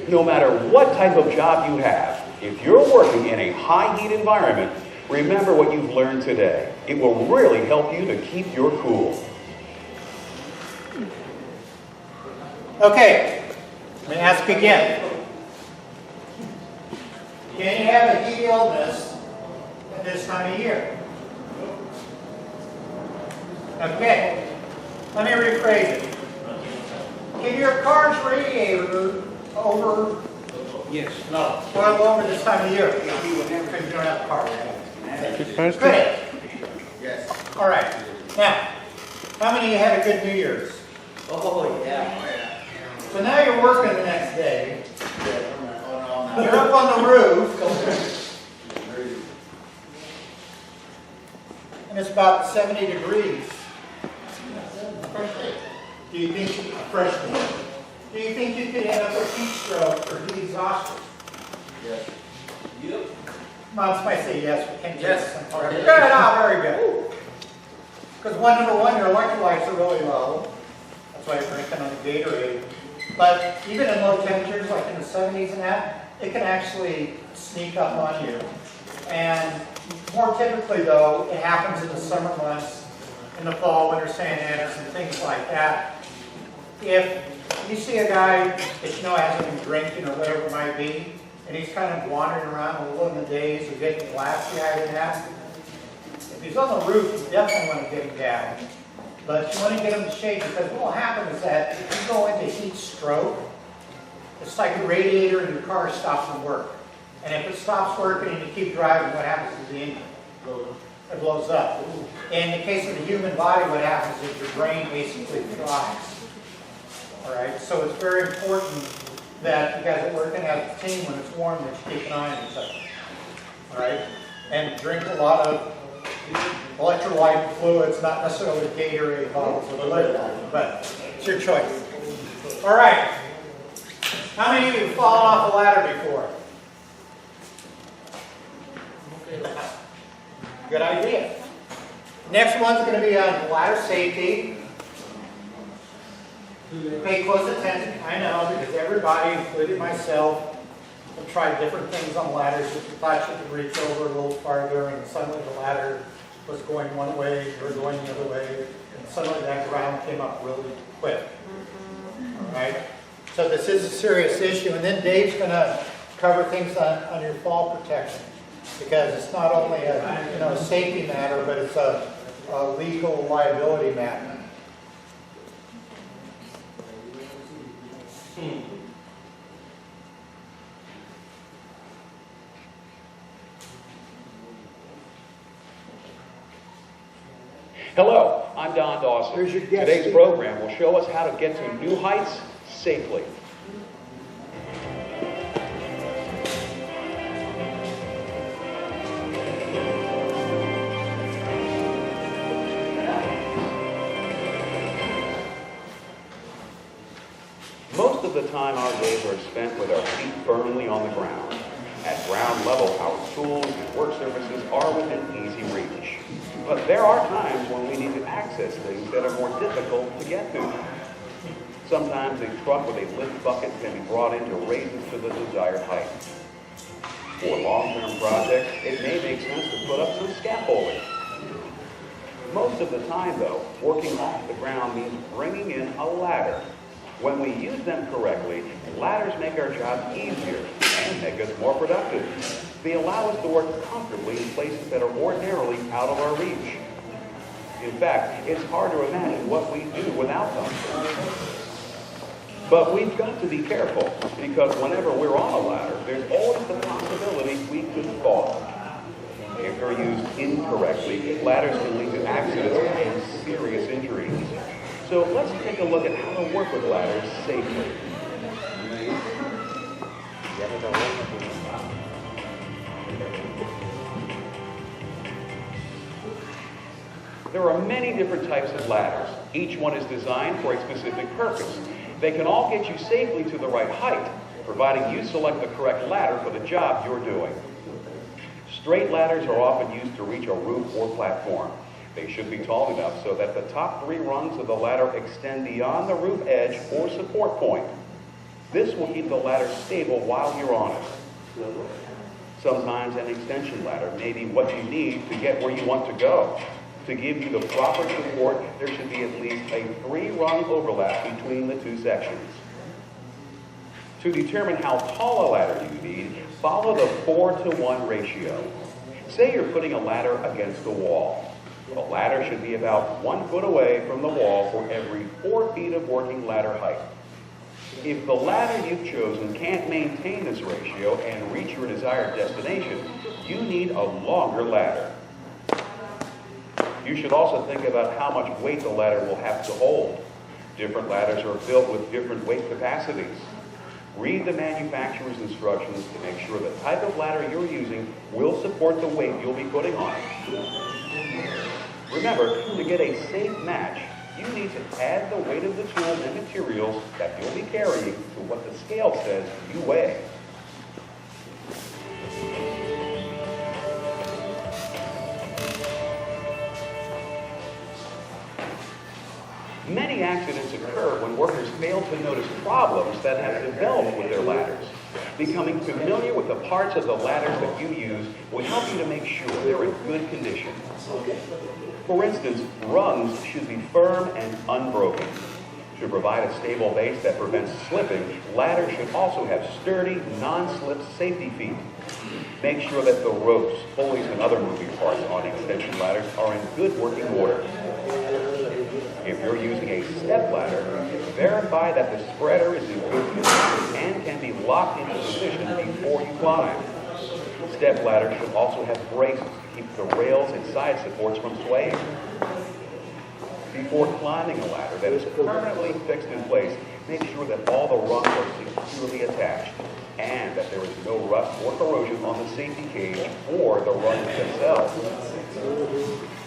No matter what type of job you have, if you're working in a high heat environment, remember what you've learned today. It will really help you to keep your cool. Okay, let me ask again. Can you have a heat illness at this time of year? Okay, let me rephrase it. Can your car's radiator over? Yes. No, boil over this time of year. Because you don't have a car. Good. Yes. All right. Now, how many of you had a good New Year's? Oh, yeah. So now you're working the next day. You're up on the roof. And it's about 70 degrees. Do you think, freshman, do you think you could end up with heat stroke or heat exhaustion? Yes. Yep. Moms might say yes, we can Yes. some part. Good, very good. Because number one, your electrolytes are really low. That's why you're drinking on the Gatorade. But even in low temperatures, like in the 70s and that, it can actually sneak up on you. And more typically, though, it happens in the summer months, in the fall, winter Santas, and things like that. If you see a guy that you know hasn't been drinking or whatever it might be, and he's kind of wandering around a little in the days or getting glassy-eyed and that, if he's on the roof, you definitely want to get him down. But you want to get him in the shade, because what will happen is that if you go into heat stroke, it's like the radiator in your car stops to work. And if it stops working and you keep driving, what happens to the engine? It blows up. In the case of the human body, what happens is your brain basically flies. All right, so it's very important that you guys are working as a team when it's warm, that you keep an eye on each other. All right, and drink a lot of electrolyte fluids, not necessarily Gatorade bottles of electrolyte, but it's your choice. All right, how many of you have fallen off a ladder before? Good idea. Next one's going to be on ladder safety. Pay close attention. I know, because everybody, including myself, have tried different things on ladders. If you thought you could reach over a little farther, and suddenly the ladder was going one way, you were going the other way, and suddenly that ground came up really quick. All right? So this is a serious issue. And then Dave's going to cover things on your fall protection, because it's not only a safety matter, but it's a legal liability matter. Hello, I'm Don Dawson. Here's your guest Today's speaker. program will show us how to get to new heights safely. Most of the time our days are spent with our feet firmly on the ground. At ground level, our tools and work surfaces are within easy reach. But there are times when we need to access things that are more difficult to get to. Sometimes a truck with a lift bucket can be brought in to raise us to the desired height. For long-term projects, it may make sense to put up some scaffolding. Most of the time, though, working off the ground means bringing in a ladder. When we use them correctly, ladders make our jobs easier and make us more productive. They allow us to work comfortably in places that are ordinarily out of our reach. In fact, it's hard to imagine what we do without them. But we've got to be careful, because whenever we're on a ladder, there's always the possibility we could fall. If they're used incorrectly, ladders can lead to accidents and serious injuries. So let's take a look at how to work with ladders safely. There are many different types of ladders. Each one is designed for a specific purpose. They can all get you safely to the right height, providing you select the correct ladder for the job you're doing. Straight ladders are often used to reach a roof or platform. They should be tall enough so that the top 3 rungs of the ladder extend beyond the roof edge or support point. This will keep the ladder stable while you're on it. Sometimes an extension ladder may be what you need to get where you want to go. To give you the proper support, there should be at least a 3-rung overlap between the 2 sections. To determine how tall a ladder you need, follow the 4-to-1 ratio. Say you're putting a ladder against the wall. The ladder should be about 1 foot away from the wall for every 4 feet of working ladder height. If the ladder you've chosen can't maintain this ratio and reach your desired destination, you need a longer ladder. You should also think about how much weight the ladder will have to hold. Different ladders are built with different weight capacities. Read the manufacturer's instructions to make sure the type of ladder you're using will support the weight you'll be putting on it. Remember, to get a safe match, you need to add the weight of the tools and materials that you'll be carrying to what the scale says you weigh. Many accidents occur when workers fail to notice problems that have developed with their ladders. Becoming familiar with the parts of the ladders that you use will help you to make sure they're in good condition. For instance, rungs should be firm and unbroken. To provide a stable base that prevents slipping, ladders should also have sturdy, non-slip safety feet. Make sure that the ropes, pulleys, and other moving parts on extension ladders are in good working order. If you're using a step ladder, verify that the spreader is in good condition and can be locked into position before you climb. Step ladders should also have braces to keep the rails and side supports from swaying. Before climbing a ladder that is permanently fixed in place, make sure that all the rungs are securely attached and that there is no rust or corrosion on the safety cage or the rungs themselves.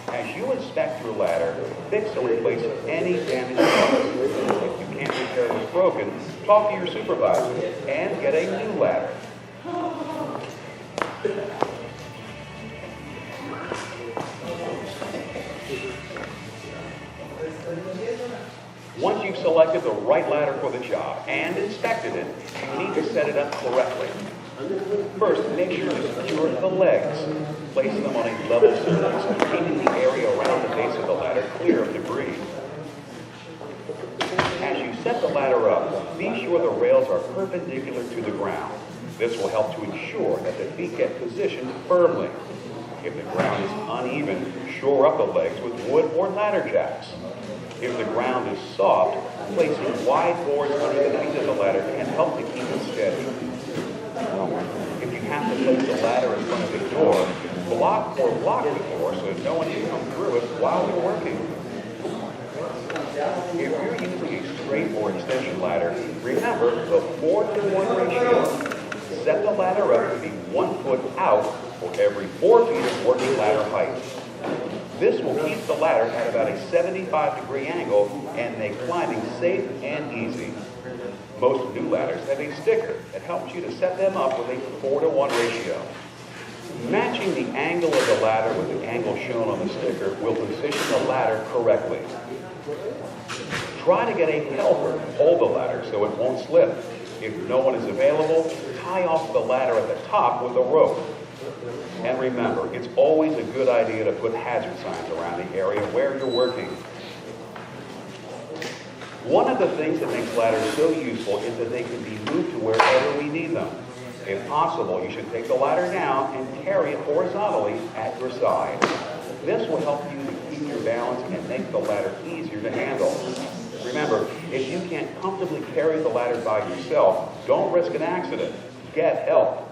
As you inspect your ladder, fix or replace any damaged parts. If you can't repair what's broken, talk to your supervisor and get a new ladder. Once you've selected the right ladder for the job and inspected it, you need to set it up correctly. First, make sure to secure the legs. Place them on a level surface, keeping the area around the base of the ladder clear of debris. As you set the ladder up, be sure the rails are perpendicular to the ground. This will help to ensure that the feet get positioned firmly. If the ground is uneven, shore up the legs with wood or ladder jacks. If the ground is soft, placing wide boards under the feet of the ladder can help to keep it steady. If you have to place the ladder in front of the door, block or lock the door so that no one can come through it while you're working. If you're using a straight or extension ladder, remember the 4-to-1 ratio. Set the ladder up to be 1 foot out for every 4 feet of working ladder height. This will keep the ladder at about a 75-degree angle and make climbing safe and easy. Most new ladders have a sticker that helps you to set them up with a 4-to-1 ratio. Matching the angle of the ladder with the angle shown on the sticker will position the ladder correctly. Try to get a helper to hold the ladder so it won't slip. If no one is available, tie off the ladder at the top with a rope. And remember, it's always a good idea to put hazard signs around the area where you're working. One of the things that makes ladders so useful is that they can be moved to wherever we need them. If possible, you should take the ladder down and carry it horizontally at your side. This will help you to keep your balance and make the ladder easier to handle. Remember, if you can't comfortably carry the ladder by yourself, don't risk an accident. Get help.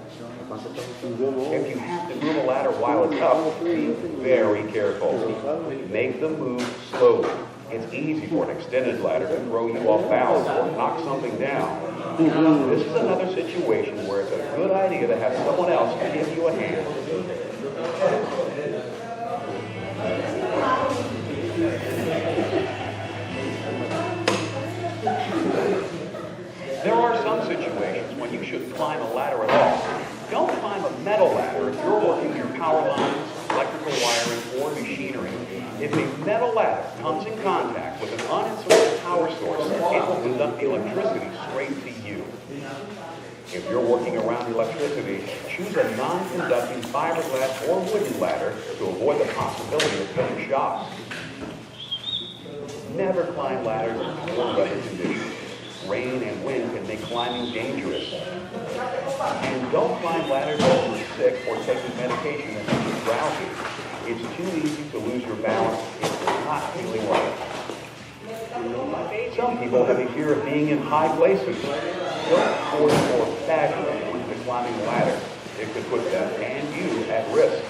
If you have to move a ladder while it's up, be very careful. Make the move slowly. It's easy for an extended ladder to throw you off balance or knock something down. This is another situation where it's a good idea to have someone else give you a hand. There are some situations when you shouldn't climb a ladder at all. Don't climb a metal ladder if you're working your power lines, electrical wiring, or machinery. If a metal ladder comes in contact with an uninsulated power source, it will conduct the electricity straight to you. If you're working around electricity, choose a non-conducting fiberglass or wooden ladder to avoid the possibility of getting shocked. Never climb ladders in poor weather conditions. Rain and wind can make climbing dangerous. And don't climb ladders when you're sick or taking medication that makes you drowsy. It's too easy to lose your balance if you're not feeling well. Some people have a fear of being in high places. Don't force or fashion into climbing the ladder. It could put them and you at risk.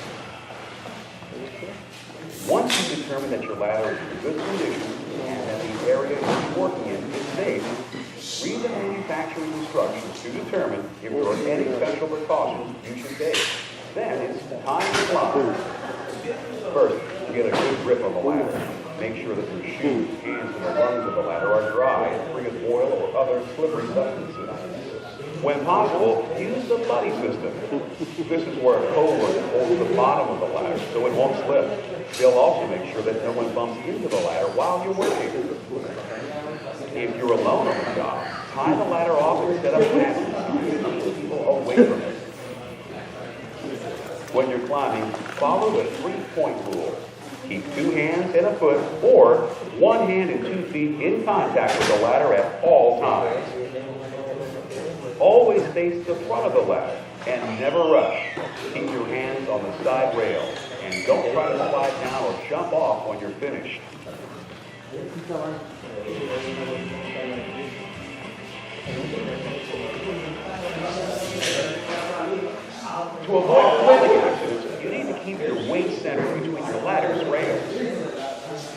Once you determine that your ladder is in good condition and that the area you're working in is safe, read the manufacturer's instructions to determine if there are any special precautions you should take. Then it's time to climb. First, get a good grip on the ladder. Make sure that your shoes, hands, and the rungs of the ladder are dry and free of oil or other slippery substances. When possible, use the buddy system. This is where a co-worker holds the bottom of the ladder so it won't slip. They'll also make sure that no one bumps into the ladder while you're working. If you're alone on the job, tie the ladder off and set up fences to keep people away from it. When you're climbing, follow the 3-point rule. Keep 2 hands and a foot, or 1 hand and 2 feet in contact with the ladder at all times. Always face the front of the ladder and never rush. Keep your hands on the side rails and don't try to slide down or jump off when you're finished. To avoid falling accidents, you need to keep your weight centered between your ladder's rails.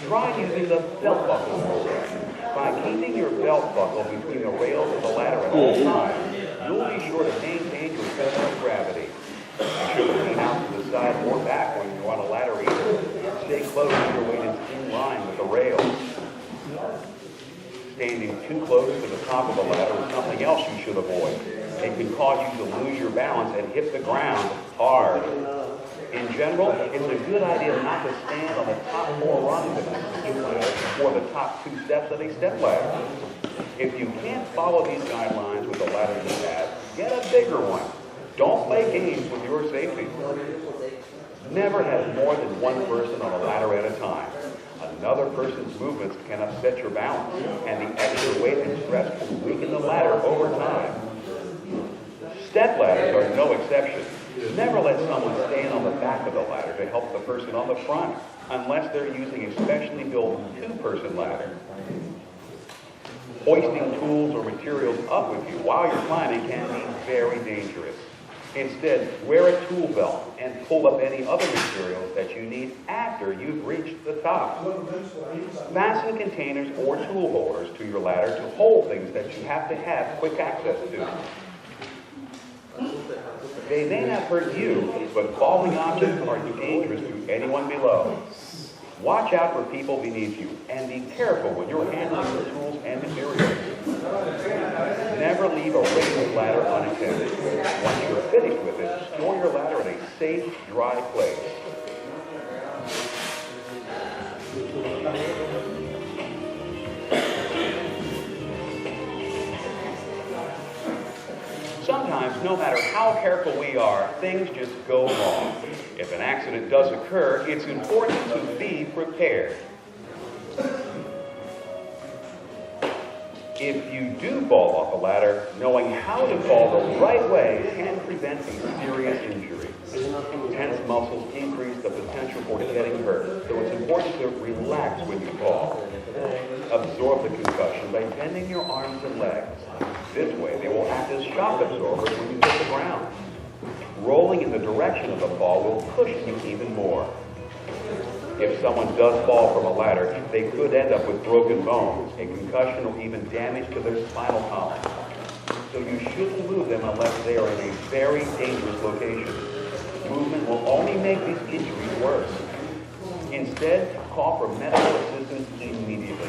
Try using the belt buckle rule. By keeping your belt buckle between the rails of the ladder at all times, you'll be sure to maintain your center of gravity. You shouldn't lean out to the side or back when you're on a ladder either. Stay close to your weight is in line with the rails. Standing too close to the top of the ladder is something else you should avoid. It can cause you to lose your balance and hit the ground hard. In general, it's a good idea not to stand on the top 4 rungs of a ladder or the top 2 steps of a step ladder. If you can't follow these guidelines with the ladder you have, get a bigger one. Don't play games with your safety. Never have more than one person on a ladder at a time. Another person's movements can upset your balance, and the extra weight and stress can weaken the ladder over time. Step ladders are no exception. Never let someone stand on the back of the ladder to help the person on the front, unless they're using a specially built 2-person ladder. Hoisting tools or materials up with you while you're climbing can be very dangerous. Instead, wear a tool belt and pull up any other materials that you need after you've reached the top. Fasten containers or tool holders to your ladder to hold things that you have to have quick access to. They may not hurt you, but falling objects are dangerous to anyone below. Watch out for people beneath you, and be careful when you're handling your tools and materials. Never leave a raised ladder unattended. Once you're finished with it, store your ladder in a safe, dry place. Sometimes, no matter how careful we are, things just go wrong. If an accident does occur, it's important to be prepared. If you do fall off a ladder, knowing how to fall the right way can prevent a serious injury. Tense muscles increase the potential for getting hurt, so it's important to relax when you fall. Absorb the concussion by bending your arms and legs. This way, they will act as shock absorbers when you hit the ground. Rolling in the direction of the fall will cushion you even more. If someone does fall from a ladder, they could end up with broken bones, a concussion, or even damage to their spinal column. So you shouldn't move them unless they are in a very dangerous location. Movement will only make these injuries worse. Instead, call for medical assistance immediately.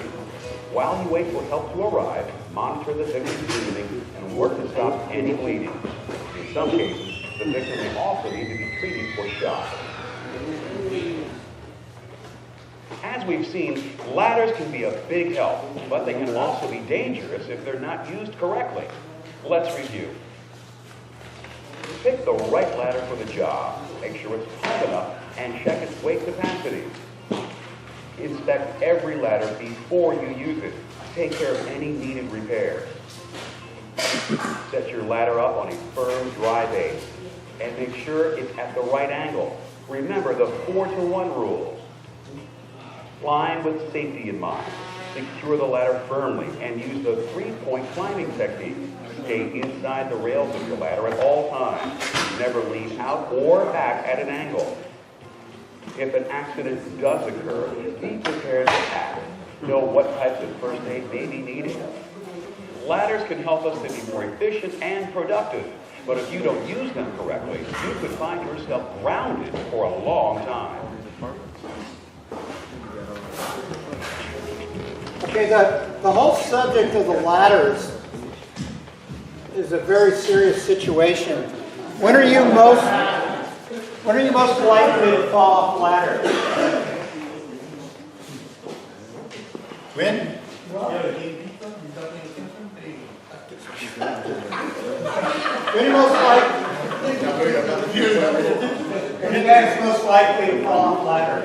While you wait for help to arrive, monitor the victim's breathing and work to stop any bleeding. In some cases, the victim may also need to be treated for shock. As we've seen, ladders can be a big help, but they can also be dangerous if they're not used correctly. Let's review. Pick the right ladder for the job. Make sure it's high enough and check its weight capacity. Inspect every ladder before you use it. Take care of any needed repairs. Set your ladder up on a firm, dry base and make sure it's at the right angle. Remember the 4-to-1 rule. Climb with safety in mind. Secure the ladder firmly and use the 3-point climbing technique. Stay inside the rails of your ladder at all times. Never lean out or back at an angle. If an accident does occur, be prepared to act. Know what types of first aid may be needed. Ladders can help us to be more efficient and productive, but if you don't use them correctly, you could find yourself grounded for a long time. Okay, the whole subject of the ladders is a very serious situation. When are you most likely to fall off the ladder? When? When are you most likely? When are you guys most likely to fall off the ladder?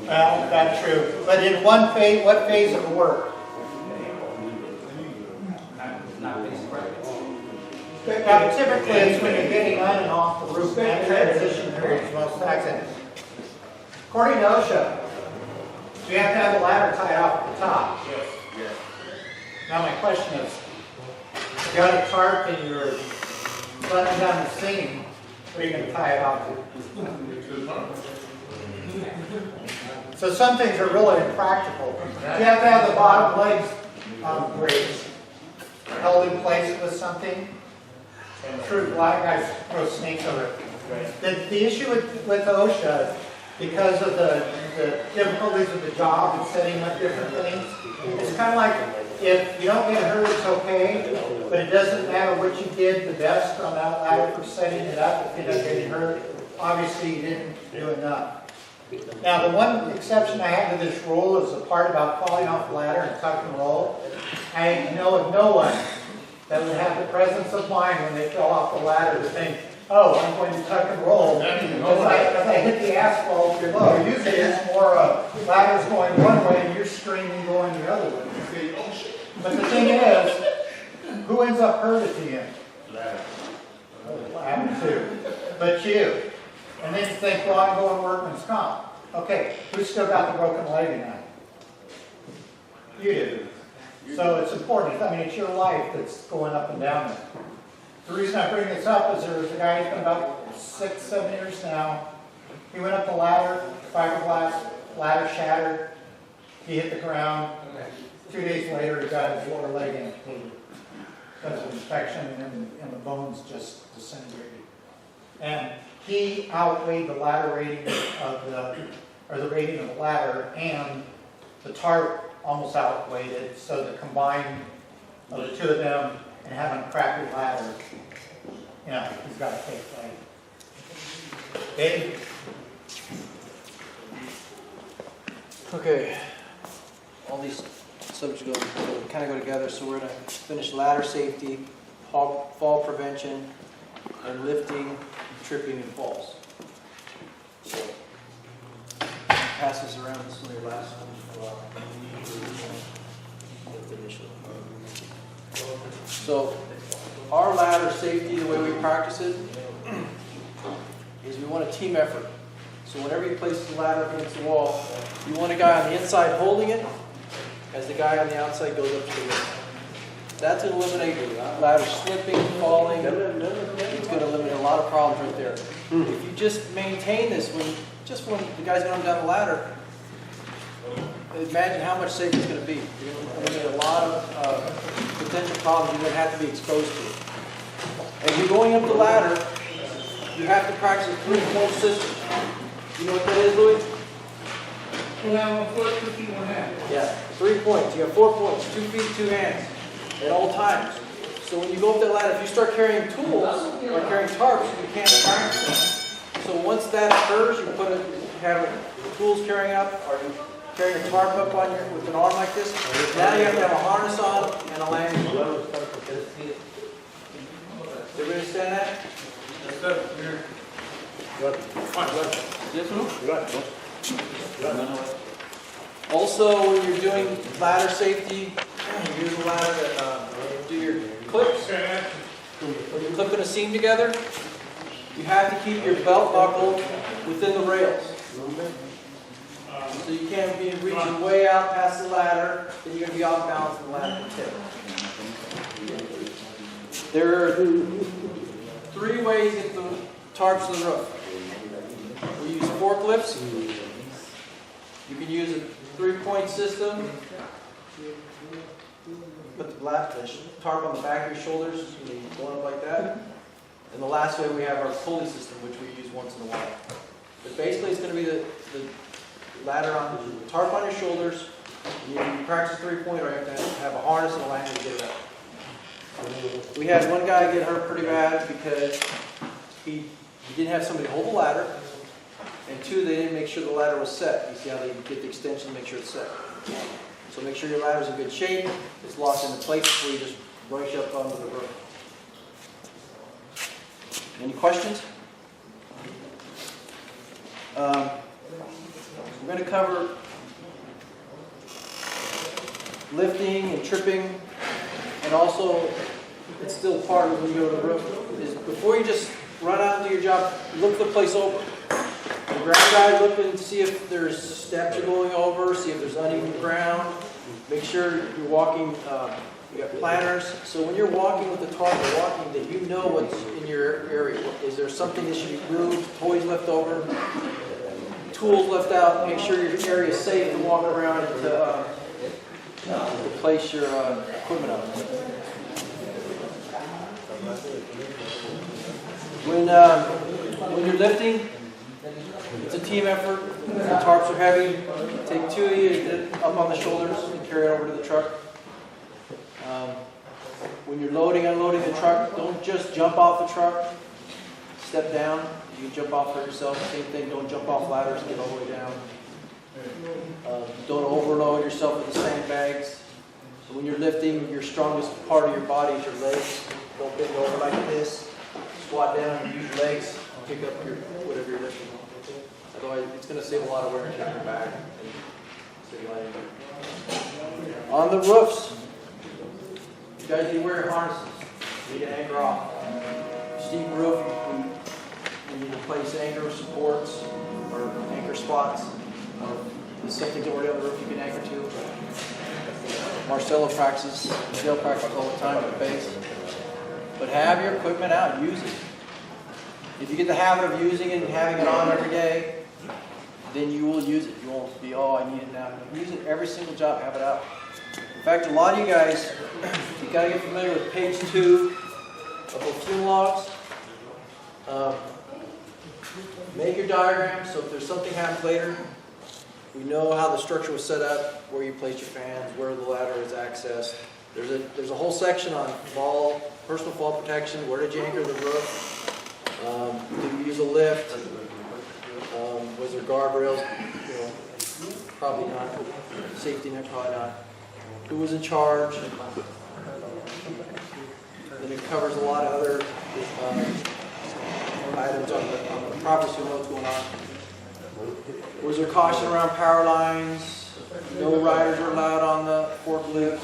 Well, that's true. But in what phase of the work? Now, typically, it's when you're getting on and off the roof. That transition period is most accidents. According to OSHA, you have to have a ladder tied off at the top. Yes. Now, my question is, you got a tarp and you're running down the seam, what are you going to tie it off to? So some things are really impractical. You have to have the bottom legs raised, held in place with something. And true, a lot of guys throw snakes over it. The issue with OSHA, because of the difficulties of the job and setting up different things, it's kind of like if you don't get hurt, it's okay, but it doesn't matter what you did the best on that ladder for setting it up. If you don't get hurt, obviously you didn't do enough. Now, the one exception I have to this rule is the part about falling off the ladder and tuck and roll. I know of no one that would have the presence of mind when they fell off the ladder to think, oh, I'm going to tuck and roll. As I hit the asphalt below, usually it's more ladders going one way and you're screaming going the other way. But the thing is, who ends up hurt at the end? Ladder too. But you. And then you think, well, I'm going to workman's comp. Okay, who's still got the broken leg tonight? You do. So it's important. I mean, it's your life that's going up and down there. The reason I bring this up is there's a guy who's been about 6-7 years now. He went up the ladder, fiberglass ladder shattered. He hit the ground. 2 days later, he got his lower leg amputated because of infection and the bones just disintegrated. And he outweighed the ladder rating of the rating of the ladder, and the tarp almost outweighed it. So the combined of the two of them and having a crappy ladder, you know, he's got to take flight. Dave? Okay, all these subjects kind of go together, so we're going to finish ladder safety, fall prevention, and lifting, tripping, and falls. So, pass this around. This is your last one. So, our ladder safety, the way we practice it, is we want a team effort. So whenever you place the ladder against the wall, you want a guy on the inside holding it as the guy on the outside goes up to the roof. That's going to eliminate ladder slipping, falling. It's going to eliminate a lot of problems right there. If you just maintain this, when the guy's going down the ladder, imagine how much safer it's going to be. You're going to eliminate a lot of potential problems you're going to have to be exposed to. As you're going up the ladder, you have to practice a 3-point system. You know what that is, Louis? Yeah, 3 points. You have 4 points, 2 feet, 2 hands, at all times. So when you go up that ladder, if you start carrying tools or carrying tarps, you can't practice. So once that occurs, you have tools carrying up, or you carrying a tarp up on with an arm like this. Now you have to have a harness on and a landing. Everybody understand that? Also, when you're doing ladder safety, you use a ladder to do your clips. When you're clipping a seam together, you have to keep your belt buckle within the rails. So you can't be reaching way out past the ladder, then you're going to be off balance and the ladder will tip. There are 3 ways to get the tarps to the roof. We use forklifts. You can use a 3-point system. Put the tarp on the back of your shoulders, going up like that. And the last way we have our pulley system, which we use once in a while. But basically it's going to be the ladder on, tarp on your shoulders. You practice three-point, or you have to have a harness and a lanyard to get it up. We had one guy get hurt pretty bad because he didn't have somebody hold the ladder, and two, they didn't make sure the ladder was set. You see how they get the extension and make sure it's set. So make sure your ladder's in good shape, it's locked into place before you just rush up onto the roof. Any questions? We're going to cover lifting and tripping, and also it's still part of when you go to the roof. Is before you just run out and do your job, look the place over. The ground guy, look and see if there's steps you're going over, see if there's uneven ground. Make sure you're walking. You got planners, so when you're walking with the tarp or walking, that you know what's in your area. Is there something that should be moved, toys left over, tools left out? Make sure your area is safe to walk around and to place your equipment on. When you're lifting, it's a team effort. The tarps are heavy. Take two of you up on the shoulders and carry it over to the truck. When you're loading, unloading the truck, don't just jump off the truck. Step down. You can jump off for yourself. Same thing, don't jump off ladders, get all the way down. Don't overload yourself with the sandbags. So when you're lifting, your strongest part of your body is your legs. Don't bend over like this. Squat down and use your legs to pick up your whatever you're lifting. Otherwise, it's going to save a lot of wear and tear on your back. On the roofs, you guys need to wear your harnesses. You need to anchor off. Steep roof, you need to place anchor supports or anchor spots. There's something already on the roof you can anchor to. Marcelo practices, Michelle practices all the time at base. But have your equipment out, use it. If you get the habit of using it and having it on every day, then you will use it. You won't be, oh, I need it now. Use it every single job, have it out. In fact, a lot of you guys, you got to get familiar with page 2 of the fuel logs. Make your diagram so if there's something happens later, we know how the structure was set up, where you place your fans, where the ladder is accessed. There's a whole section on personal fall protection. Where did you anchor the roof? Did you use a lift? Was there guardrails? Probably not. Safety net, probably not. Who was in charge? Then it covers a lot of other items on the property, so you know what's going on. Was there caution around power lines? No riders were allowed on the forklift.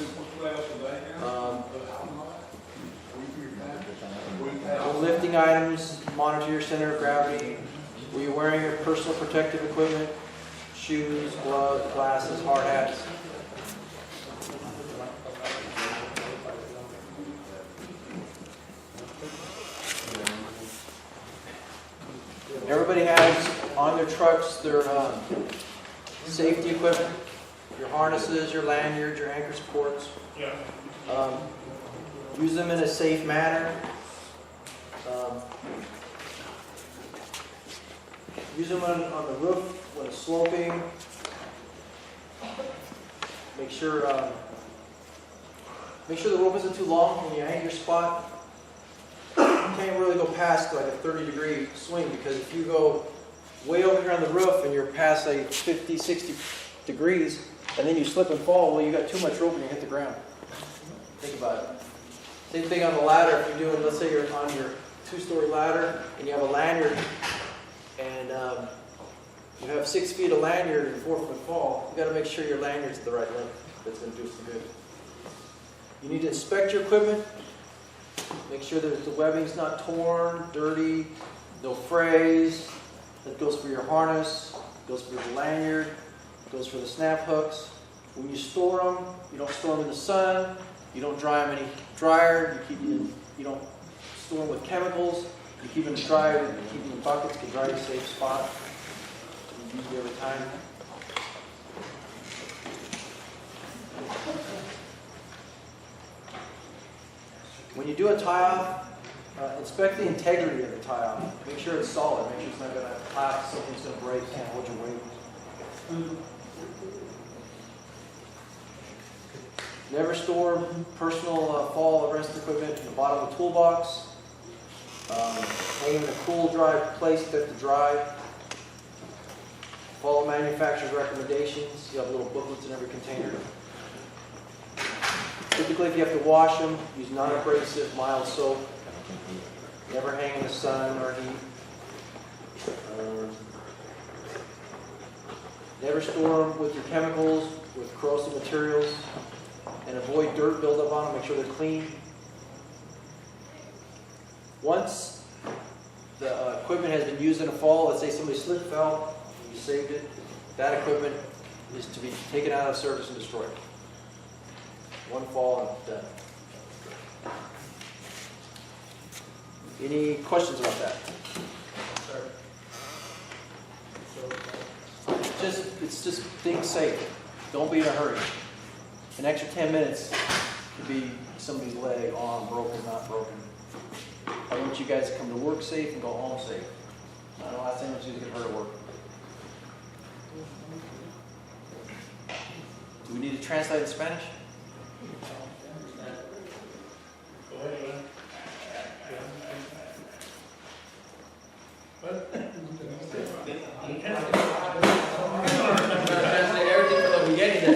Lifting items, monitor your center of gravity. Were you wearing your personal protective equipment? Shoes, gloves, glasses, hard hats. Everybody has on their trucks their safety equipment, your harnesses, your lanyards, your anchor supports. Use them in a safe manner. Use them on the roof when it's sloping. Make sure the rope isn't too long when you anchor your spot. You can't really go past like a 30-degree swing, because if you go way over here on the roof and you're past like 50, 60 degrees and then you slip and fall, well, you got too much rope and you hit the ground. Think about it. Same thing on the ladder. If you're doing, let's say you're on your 2-story ladder and you have a lanyard and you have 6 feet of lanyard and 4-foot fall, you got to make sure your lanyard's the right length. That's going to do some good. You need to inspect your equipment. Make sure that the webbing's not torn, dirty, no frays. That goes for your harness, goes for the lanyard, goes for the snap hooks. When you store them, you don't store them in the sun. You don't dry them any drier. You don't store them with chemicals. You keep them dry. You keep them in buckets to dry a safe spot. You use it every time. When you do a tie-off, inspect the integrity of the tie-off. Make sure it's solid. Make sure it's not going to collapse. Something's going to break. Can't hold your weight. Never store personal fall arrest equipment in the bottom of the toolbox. Hang in a cool, dry place to dry. Follow manufacturer's recommendations. You have little booklets in every container. Typically, if you have to wash them, use non-abrasive, mild soap. Never hang in the sun or heat. Never store them with your chemicals, with corrosive materials, and avoid dirt buildup on them. Make sure they're clean. Once the equipment has been used in a fall, let's say somebody slipped, fell, you saved it, that equipment is to be taken out of service and destroyed. One fall and done. Any questions about that? It's just think safe. Don't be in a hurry. An extra 10 minutes could be somebody's leg, arm, broken, not broken. I want you guys to come to work safe and go home safe. I don't know how much you get hurt at work. Do we need to translate in Spanish? Translate everything from the beginning then.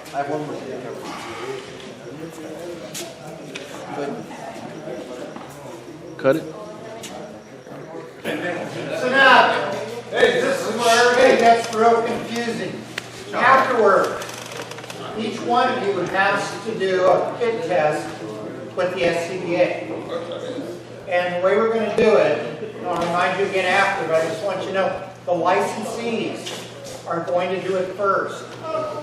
I have one more thing to cover. Cut it. So now, this is where everything gets real confusing. Afterward, each one of you has to do a fit test with the SCBA. And the way we're going to do it, and I'll remind you again after, but I just want you to know, the licensees are going to do it first.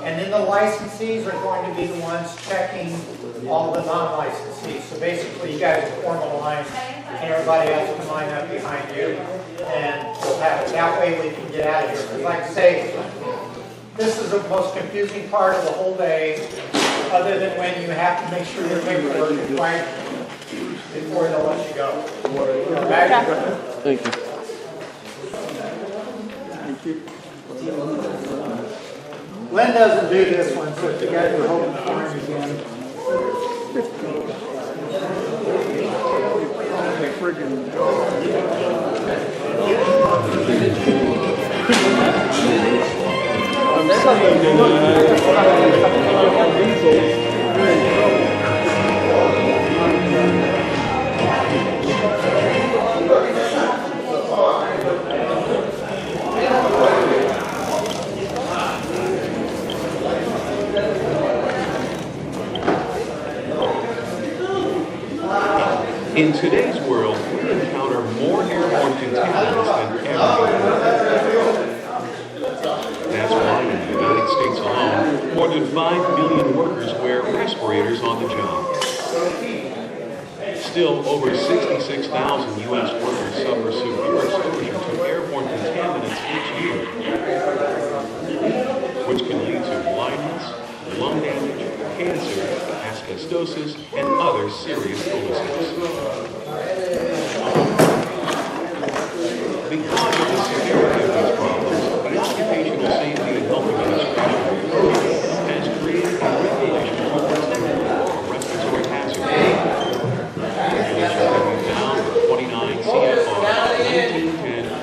And then the licensees are going to be the ones checking all the non-licensees. So basically, you guys will form a line, and everybody else can line up behind you. And we'll have it. That way we can get out of here. Because like I say, this is the most confusing part of the whole day, other than when you have to make sure your paperwork is right before they'll let you go. Okay? Thank you. Lynn doesn't do this one, so if you guys are hoping for him again. In today's world, we encounter more airborne contaminants than ever. That's why in the United States alone, more than 5 million workers wear respirators on the job. Still, over 66,000 U.S. workers suffer severe exposure to airborne contaminants each year, which can lead to blindness, lung damage, cancer, asbestosis, and other serious illnesses. Because of the severity of these problems, the Occupational Safety and Health Administration has created a regulation to protect oral respiratory hazards. Regulations can be found in 29 CFR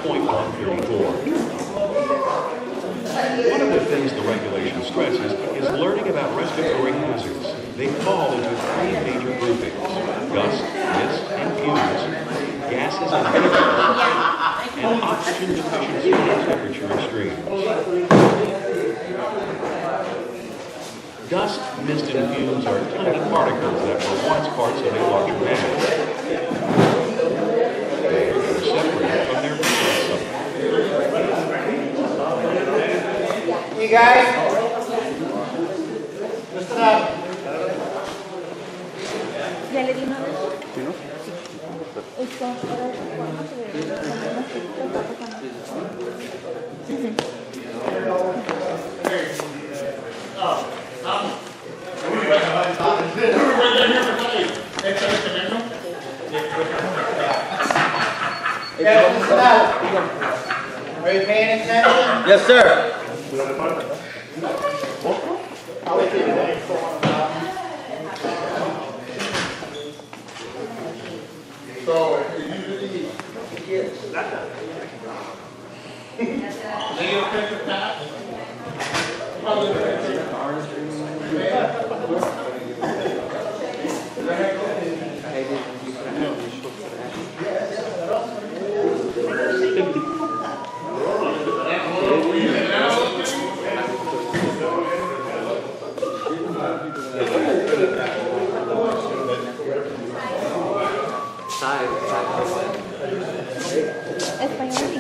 1910.134. One of the things the regulation stresses is learning about respiratory hazards. They fall into 3 major groupings: dust, mist, and fumes, gases and vapors, and oxygen deficiency and temperature extremes. Dust, mist, and fumes are tiny particles that were once parts of a larger mass. They are separated from their process. You guys, listen up. ¿Ya le di una vez? Sí, ¿no? Sí. Ahora vamos a ver cuando está pasando. Okay, listen up. Are you paying attention? Yes, sir. I'll let you do that. Español.